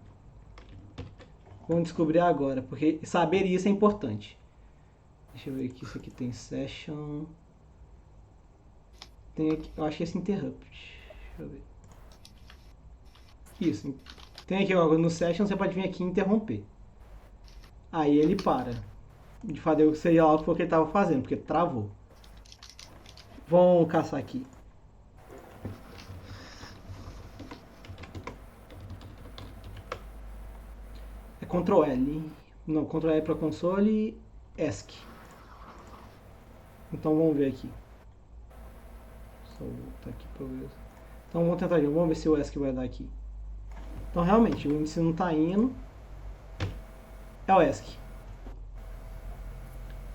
Vamos descobrir agora, porque saber isso é importante. Deixa eu ver aqui, isso aqui tem session. Tem aqui, eu acho que é esse interrupt. Deixa eu ver. Isso. Tem aqui, ó, no session você pode vir aqui e interromper. Aí ele para de fazer o que seria lá o que ele estava fazendo, porque travou. Vamos caçar aqui. É Ctrl L. Não, Ctrl L para console, ESC. Então vamos ver aqui. Só voltar aqui para ver. Então vamos tentar aqui. Vamos ver se o ESC vai dar aqui. Então realmente o índice não está indo. É o ESC.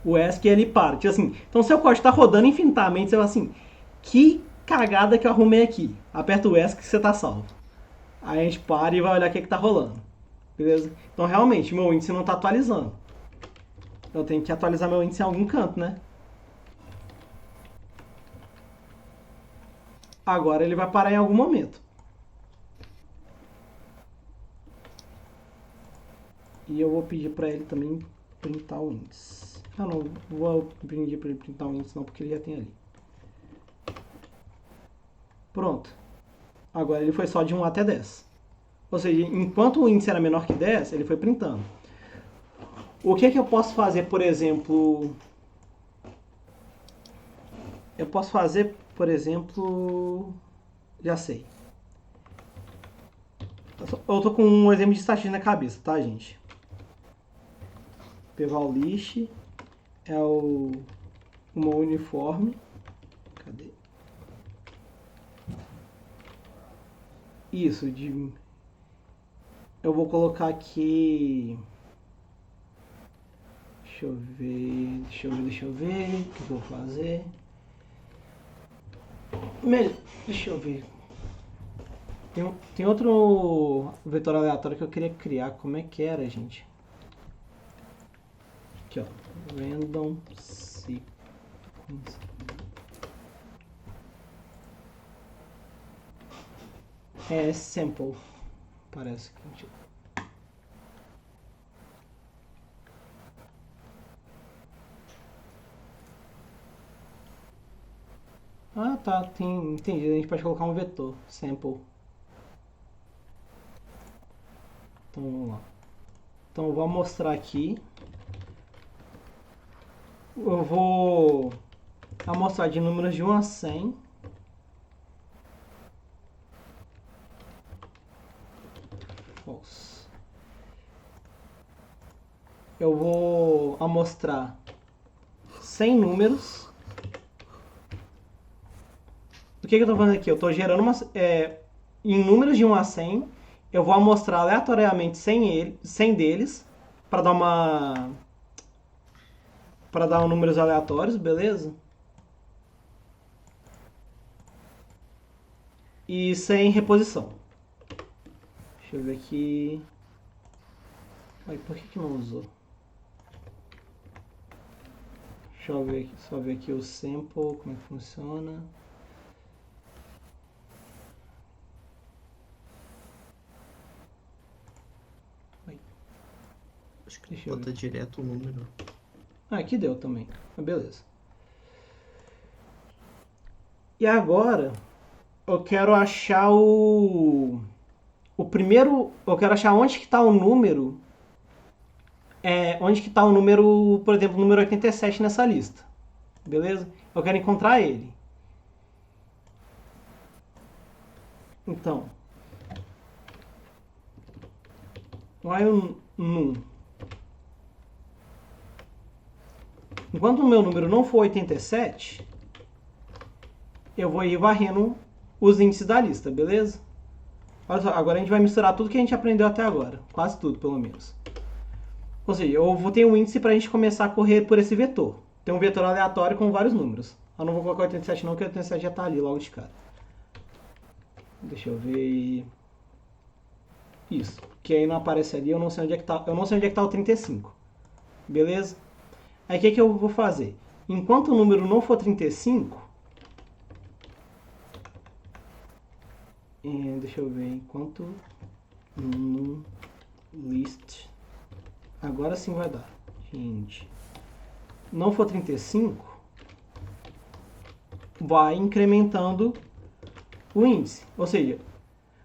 O ESC ele para. Tipo assim, então seu código está rodando infinitamente, você vai assim, que cagada que eu arrumei aqui. Aperta o ESC que você está salvo. Aí a gente para e vai olhar o que está rolando. Beleza? Então realmente meu índice não está atualizando. Eu tenho que atualizar meu índice em algum canto, né? Agora ele vai parar em algum momento. E eu vou pedir para ele também printar o índice. Ah, não vou pedir para ele printar o índice não, porque ele já tem ali. Pronto. Agora ele foi só de 1 até 10. Ou seja, enquanto o índice era menor que 10, ele foi printando. O que é que eu posso fazer, por exemplo... Eu posso fazer, por exemplo... Já sei. Eu tô com um exemplo de estatística na cabeça, tá, gente? Pegar o list é uma uniforme. Cadê? Isso, eu vou colocar aqui. Deixa eu ver. O que eu vou fazer? Deixa eu ver. Tem outro vetor aleatório que eu queria criar. Como é que era, gente? Aqui, ó. Random sequence. É sample. Parece que. Ah, tá. Entendi. A gente pode colocar um vetor. Sample. Então vamos lá. Então eu vou mostrar aqui. Eu vou amostrar de números de 1 a 100. False. Eu vou amostrar 100 números. O que eu estou fazendo aqui? Eu estou gerando em números de 1 a 100. Eu vou amostrar aleatoriamente 100 deles para dar números aleatórios, beleza? E sem reposição. Deixa eu ver aqui. Ai, por que não usou? Deixa eu ver aqui, só ver aqui o sample, como é que funciona.
Acho que
Deixa eu
bota direto o número.
Ah, aqui deu também. Ah, beleza. E agora eu quero achar o primeiro. Eu quero achar onde que está o número. Onde que está o número, por exemplo, o número 87 nessa lista. Beleza? Eu quero encontrar ele. Então. While num. Enquanto o meu número não for 87, eu vou ir varrendo os índices da lista, beleza? Olha só, agora a gente vai misturar tudo que a gente aprendeu até agora. Quase tudo, pelo menos. Ou seja, eu vou ter um índice para a gente começar a correr por esse vetor. Tem um vetor aleatório com vários números. Eu não vou colocar 87 não, porque 87 já está ali logo de cara. Deixa eu ver... Isso. Que aí não aparece ali, eu não sei onde é que está. Eu não sei onde é que está o 35. Beleza? Aí o que eu vou fazer? Enquanto o número não for 35... deixa eu ver. Enquanto... list... Agora sim vai dar. Gente... Não for 35... Vai incrementando o índice. Ou seja...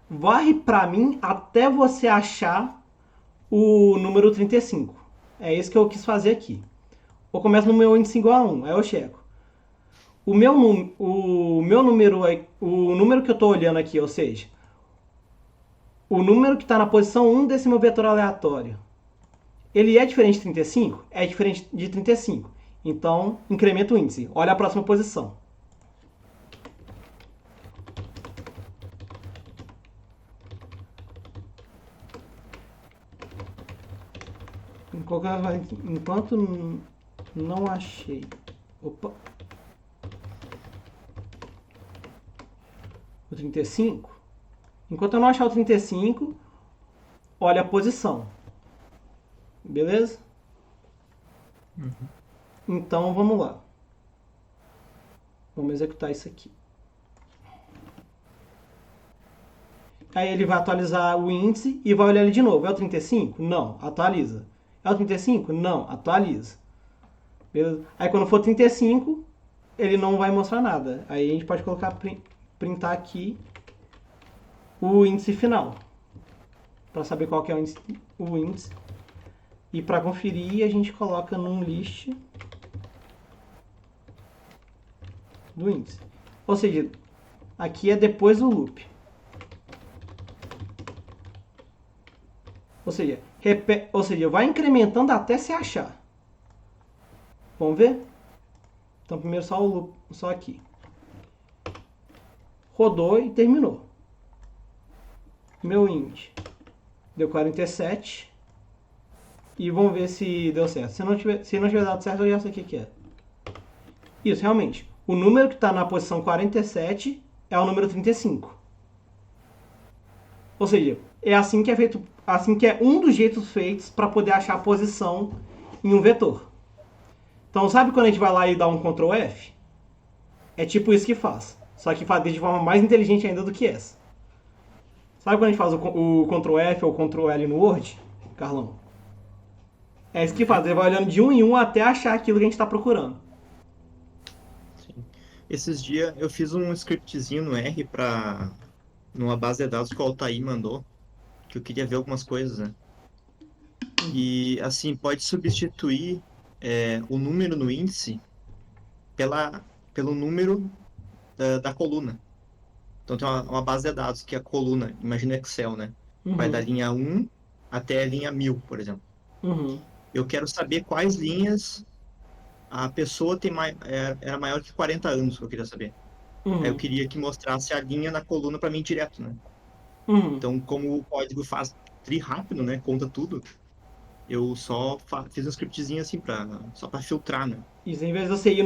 Varre pra mim até você achar o número 35. É isso que eu quis fazer aqui. Eu começo no meu índice igual a 1, aí eu checo. O número que eu estou olhando aqui, ou seja, o número que está na posição 1 desse meu vetor aleatório, ele é diferente de 35? É diferente de 35. Então, incrementa o índice. Olha a próxima posição. Enquanto não achei. Opa. O 35. Enquanto eu não achar o 35, olha a posição. Beleza? Então vamos lá. Vamos executar isso aqui. Aí ele vai atualizar o índice e vai olhar ele de novo. É o 35? Não. Atualiza. É o 35? Não. Atualiza. Beleza? Aí quando for 35, ele não vai mostrar nada. Aí a gente pode colocar, printar aqui o índice final. Para saber qual que é o índice. E para conferir, a gente coloca num list do índice. Ou seja, aqui é depois do loop. Ou seja, vai incrementando até se achar. Vamos ver? Então primeiro só o loop, só aqui. Rodou e terminou. Meu int deu 47. E vamos ver se deu certo. Se não tiver dado certo, eu já sei o que é. Isso, realmente. O número que está na posição 47 é o número 35. Ou seja, é assim que é feito, assim que é um dos jeitos feitos para poder achar a posição em um vetor. Então, sabe quando a gente vai lá e dá um Ctrl F? É tipo isso que faz. Só que faz de forma mais inteligente ainda do que essa. Sabe quando a gente faz o Ctrl F ou Ctrl L no Word, Carlão? É isso que faz, ele vai olhando de um em um até achar aquilo que a gente está procurando.
Sim. Esses dias eu fiz um scriptzinho no R para numa base de dados que o Altair mandou, que eu queria ver algumas coisas, né? E assim, pode substituir o número no índice pelo número da coluna. Então tem uma base de dados que é a coluna, imagina Excel, né? Vai da linha 1 até a linha 1000, por exemplo.
Uhum.
Eu quero saber quais linhas a pessoa era maior que 40 anos, que eu queria saber.
Uhum.
Aí eu queria que mostrasse a linha na coluna para mim direto, né?
Uhum.
Então, como o código faz tri rápido, né? Conta tudo. Eu só fiz um scriptzinho assim só para filtrar, né?
Isso, em vez de você ir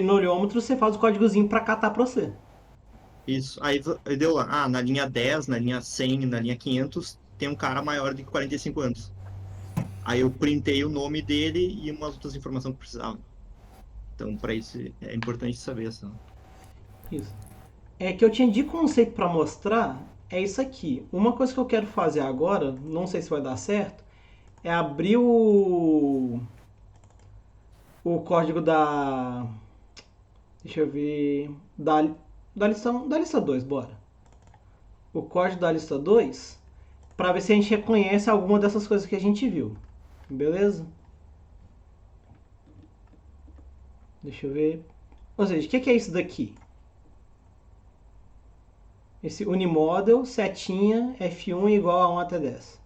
no olhômetro, você faz o códigozinho pra catar pra você.
Isso. Aí deu lá, na linha 10, na linha 100, na linha 500, tem um cara maior de 45 anos. Aí eu printei o nome dele e umas outras informações que precisava. Então, para isso, é importante saber essa.
Isso. É que eu tinha de conceito pra mostrar é isso aqui. Uma coisa que eu quero fazer agora, não sei se vai dar certo, é abrir o código da... Deixa eu ver... Da lista 2, bora. O código da lista 2, pra ver se a gente reconhece alguma dessas coisas que a gente viu. Beleza? Deixa eu ver. Ou seja, o que é isso daqui? Esse Unimodel, setinha, F1 igual a 1 até 10.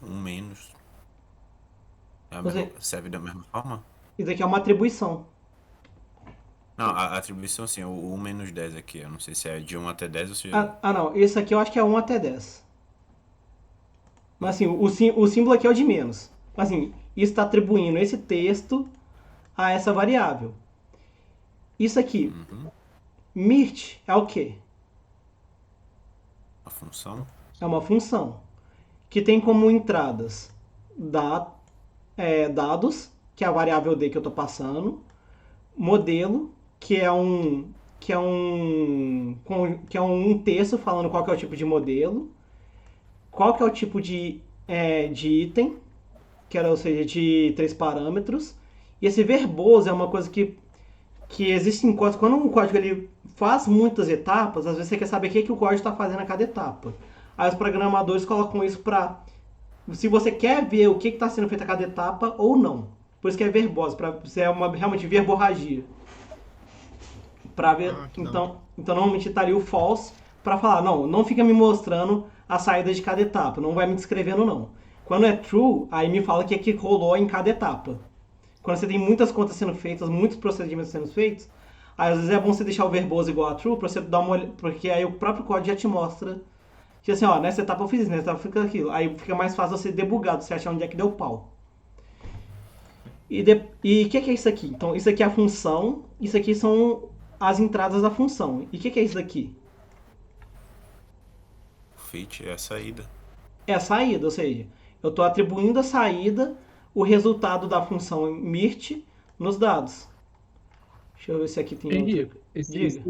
Menos.
Você-
Serve da mesma forma?
Isso daqui é uma atribuição.
Não, a atribuição sim, o menos 10 aqui. Eu não sei se é de 1 até 10 ou se...
Não. Esse aqui eu acho que é 1 até 10. Mas assim, o símbolo aqui é o de menos. Mas assim, isso está atribuindo esse texto a essa variável. Isso aqui,
Uhum.
mirt, é o quê?
A função.
É uma função que tem como entradas dados, que é a variável D que eu estou passando, modelo, que é um texto falando qual que é o tipo de modelo, qual que é o tipo de item, ou seja, de 3 parâmetros, e esse verboso é uma coisa que existe em código. Quando um código ele faz muitas etapas, às vezes você quer saber o que o código está fazendo a cada etapa. Aí os programadores colocam isso para... Se você quer ver o que está sendo feito a cada etapa ou não. Por isso que é verbosa, para ser realmente verborragia. Para ver, então normalmente estaria o false para falar, não fica me mostrando a saída de cada etapa, não vai me descrevendo não. Quando é true, aí me fala o que rolou em cada etapa. Quando você tem muitas contas sendo feitas, muitos procedimentos sendo feitos, aí às vezes é bom você deixar o verboso igual a true, para você dar uma olhada, porque aí o próprio código já te mostra que assim, nessa etapa eu fiz isso, nessa etapa eu fiz aquilo. Aí fica mais fácil você debugar, você achar onde é que deu pau. E o que é isso aqui? Então, isso aqui é a função, isso aqui são as entradas da função. E o que é isso daqui?
Fit é a saída.
É a saída, ou seja, eu estou atribuindo a saída, o resultado da função mirt nos dados. Deixa eu ver se aqui tem
Henrique,
outro.
esse
Diga.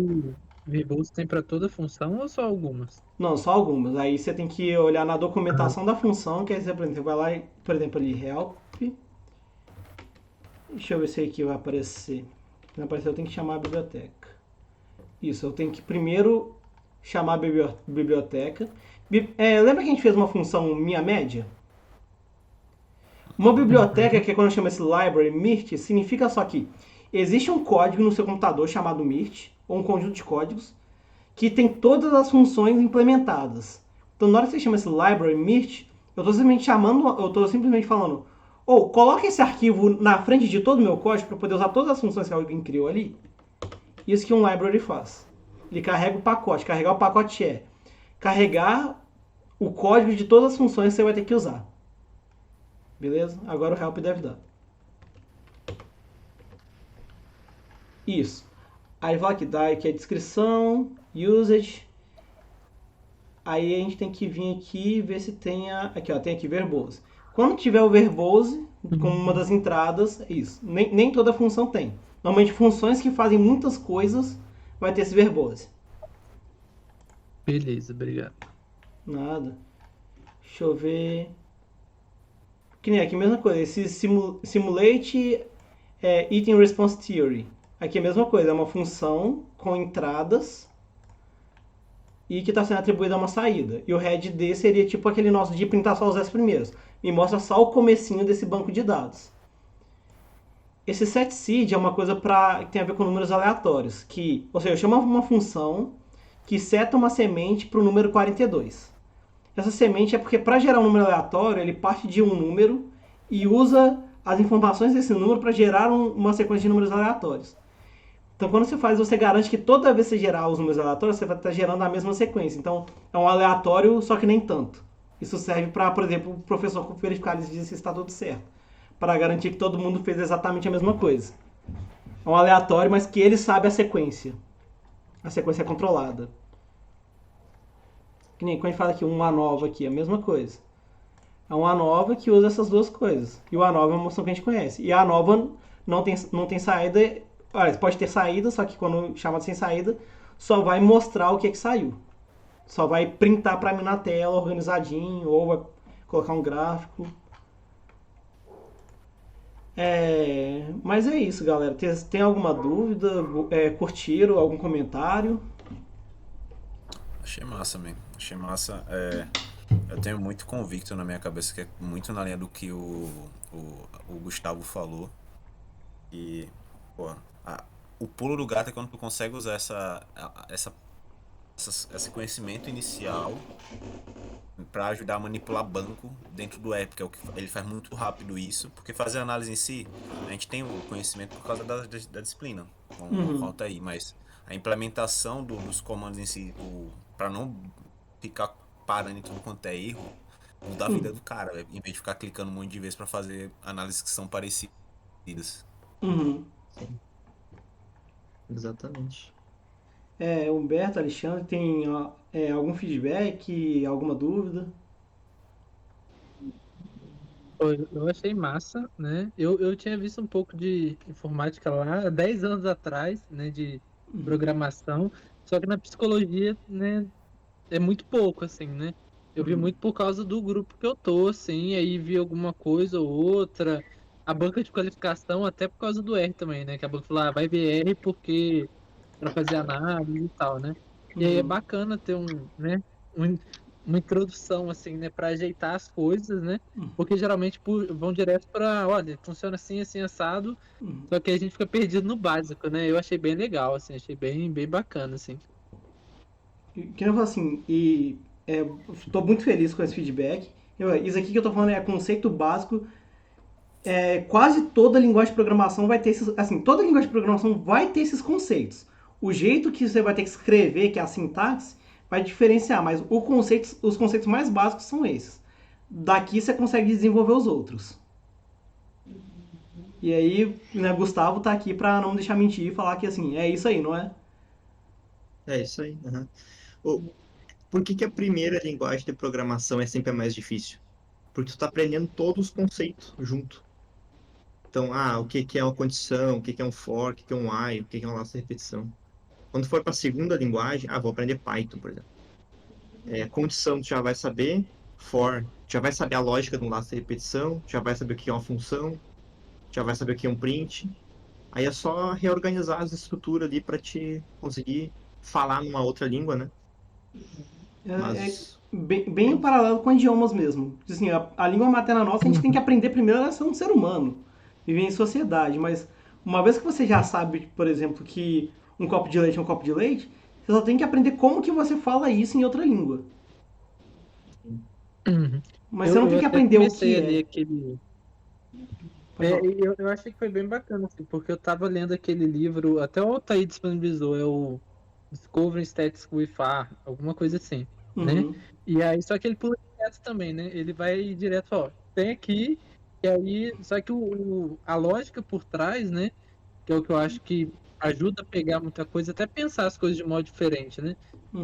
verboso tem para toda função ou só algumas?
Não, só algumas. Aí você tem que olhar na documentação da função, que aí você, por exemplo, vai lá e, por exemplo, ali, help. Deixa eu ver se aqui vai aparecer. Se não aparecer, eu tenho que chamar a biblioteca. Isso, eu tenho que primeiro chamar a biblioteca. Lembra que a gente fez uma função minha média? Uma biblioteca, que é quando chama esse library mirt, significa só que existe um código no seu computador chamado mirt, ou um conjunto de códigos, que tem todas as funções implementadas. Então, na hora que você chama esse library mirt, eu estou simplesmente falando, coloca esse arquivo na frente de todo o meu código para poder usar todas as funções que alguém criou ali. Isso que um library faz. Ele carrega o pacote. Carregar o pacote é carregar o código de todas as funções que você vai ter que usar. Beleza? Agora o help deve dar. Isso. Aí vai que dá aqui a descrição, usage. Aí a gente tem que vir aqui e ver se tem tem aqui verbose. Quando tiver o verbose como uma das entradas, é isso. Nem toda função tem. Normalmente funções que fazem muitas coisas vai ter esse verbose.
Beleza, obrigado.
Nada. Deixa eu ver. Que nem aqui, mesma coisa. Esse simulate item response theory. Aqui é a mesma coisa, é uma função com entradas e que está sendo atribuída a uma saída. E o head D seria tipo aquele nosso de printar só os 10 primeiros. Me mostra só o comecinho desse banco de dados. Esse setSeed é uma coisa que tem a ver com números aleatórios. Ou seja, eu chamo uma função que seta uma semente para o número 42. Essa semente é porque para gerar um número aleatório, ele parte de um número e usa as informações desse número para gerar uma sequência de números aleatórios. Então, quando você faz, você garante que toda vez que você gerar os números aleatórios, você vai estar gerando a mesma sequência. Então, é um aleatório, só que nem tanto. Isso serve para, por exemplo, o professor verificar se está tudo certo. Para garantir que todo mundo fez exatamente a mesma coisa. É um aleatório, mas que ele sabe a sequência. A sequência é controlada. Que nem quando a gente fala aqui, um ANOVA aqui, é a mesma coisa. É um ANOVA que usa essas duas coisas. E o ANOVA é uma função que a gente conhece. E a ANOVA não tem saída. Olha, pode ter saída, só que quando chama de sem saída, só vai mostrar o que saiu. Só vai printar para mim na tela, organizadinho, ou vai colocar um gráfico. Mas é isso, galera. Tem alguma dúvida? Curtiram? Algum comentário?
Achei massa, man. Achei massa. Eu tenho muito convicto na minha cabeça que é muito na linha do que o Gustavo falou. E, pô, o pulo do gato é quando tu consegue usar esse conhecimento inicial para ajudar a manipular banco dentro do app, que é o que ele faz muito rápido isso, porque fazer a análise em si, a gente tem o conhecimento por causa da disciplina, falta aí, mas a implementação dos comandos em si, para não ficar parando em tudo quanto é erro, muda a vida do cara, em vez de ficar clicando um monte de vezes para fazer análises que são parecidas.
Uhum.
Exatamente.
Humberto, Alexandre, tem algum feedback, alguma dúvida?
Eu achei massa, né? Eu tinha visto um pouco de informática lá há 10 anos atrás, né? De programação. Só que na psicologia, né? É muito pouco, assim, né? Eu vi muito por causa do grupo que eu tô, assim. Aí vi alguma coisa ou outra. A banca de qualificação, até por causa do R também, né? Que a banca falou, vai ver R porque para fazer análise e tal, né? E aí é bacana ter né, uma introdução assim, né, para ajeitar as coisas, né? Porque geralmente vão direto para, olha, funciona assim, assim assado, só que a gente fica perdido no básico, né? Eu achei bem legal, assim, achei bem bacana, assim.
Que eu falo assim, estou muito feliz com esse feedback. Isso aqui que eu tô falando é conceito básico. Quase toda linguagem de programação vai ter toda linguagem de programação vai ter esses conceitos. O jeito que você vai ter que escrever, que é a sintaxe, vai diferenciar, mas os conceitos mais básicos são esses. Daqui você consegue desenvolver os outros. E aí, né, Gustavo tá aqui para não deixar mentir e falar que assim, é isso aí, não é?
É isso aí. Por que a primeira linguagem de programação é sempre a mais difícil? Porque tu tá aprendendo todos os conceitos junto. Então, o que é uma condição, o que é um for, o que é um while, o que é um laço de repetição. Quando for para a segunda linguagem, vou aprender Python, por exemplo. Condição, tu já vai saber, for, já vai saber a lógica de um laço de repetição, já vai saber o que é uma função, já vai saber o que é um print. Aí é só reorganizar as estruturas ali para te conseguir falar numa outra língua, né?
Bem em paralelo com idiomas mesmo. Assim, a língua materna nossa, a gente tem que aprender primeiro a ser um ser humano, viver em sociedade, mas uma vez que você já sabe, por exemplo, que um copo de leite é um copo de leite, você só tem que aprender como que você fala isso em outra língua. Mas você não tem que aprender o que é.
Aquele... eu achei que foi bem bacana, assim, porque eu tava lendo aquele livro, até o Altair disponibilizou, é o Discovering Statistics with R, alguma coisa assim, né? E aí, só que ele pula direto também, né? Ele vai direto, tem aqui, e aí, só que a lógica por trás, né? Que é o que eu acho que ajuda a pegar muita coisa, até pensar as coisas de modo diferente, né?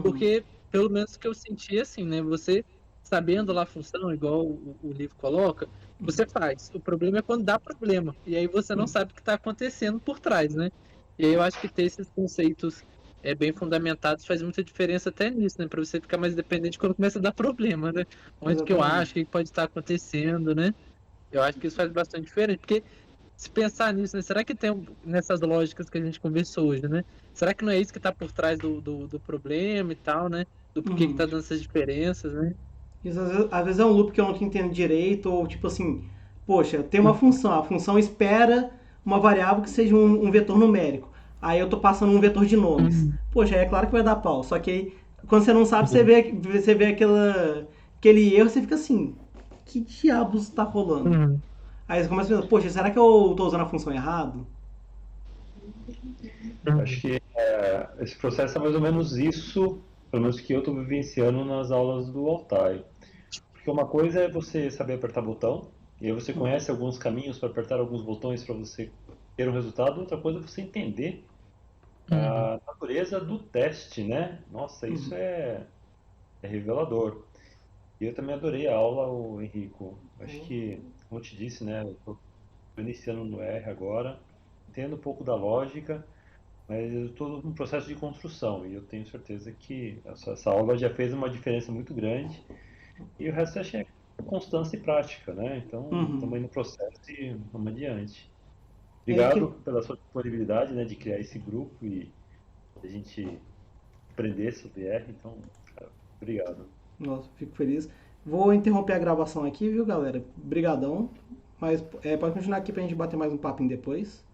Porque, pelo menos que eu senti, assim, né? Você sabendo lá a função, igual o livro coloca, você faz. O problema é quando dá problema. E aí você não sabe o que está acontecendo por trás, né? E aí eu acho que ter esses conceitos é bem fundamentado, faz muita diferença até nisso, né? Pra você ficar mais dependente quando começa a dar problema, né? Onde que eu acho,
Exatamente.
o que pode estar acontecendo, né? Eu acho que isso faz bastante diferença, porque se pensar nisso, né? Será que tem nessas lógicas que a gente conversou hoje, né? Será que não é isso que tá por trás do problema e tal, né? Do porquê que
Uhum.
tá dando essas diferenças, né?
Isso às vezes é um loop que eu não entendo direito, ou tipo assim, poxa, tem uma função, a função espera uma variável que seja um vetor numérico. Aí eu tô passando um vetor de nomes.
Uhum.
Poxa, aí é claro que vai dar pau. Só que aí, quando você não sabe, você vê aquele erro, você fica assim, que diabos tá rolando?
Uhum.
Aí você começa a pensar, poxa, será que eu tô usando a função errado?
Acho que esse processo é mais ou menos isso, pelo menos que eu estou vivenciando nas aulas do Altai. Porque uma coisa é você saber apertar botão, e aí você conhece alguns caminhos para apertar alguns botões para você ter um resultado. Outra coisa é você entender
Uhum.
a natureza do teste, né? Nossa, isso é revelador. E eu também adorei a aula, o Henrico. Acho que, como eu te disse, né? Eu estou iniciando no R agora, entendo um pouco da lógica, mas eu estou num processo de construção e eu tenho certeza que essa aula já fez uma diferença muito grande. E o resto acho que é constância e prática, né? Então,
Uhum.
estamos aí no processo e vamos adiante.
É que,
Obrigado pela sua disponibilidade, né, de criar esse grupo e a gente aprender sobre R. Então, cara, obrigado.
nossa, fico feliz. Vou interromper a gravação aqui, viu, galera? Brigadão. Mas pode continuar aqui pra gente bater mais um papinho depois.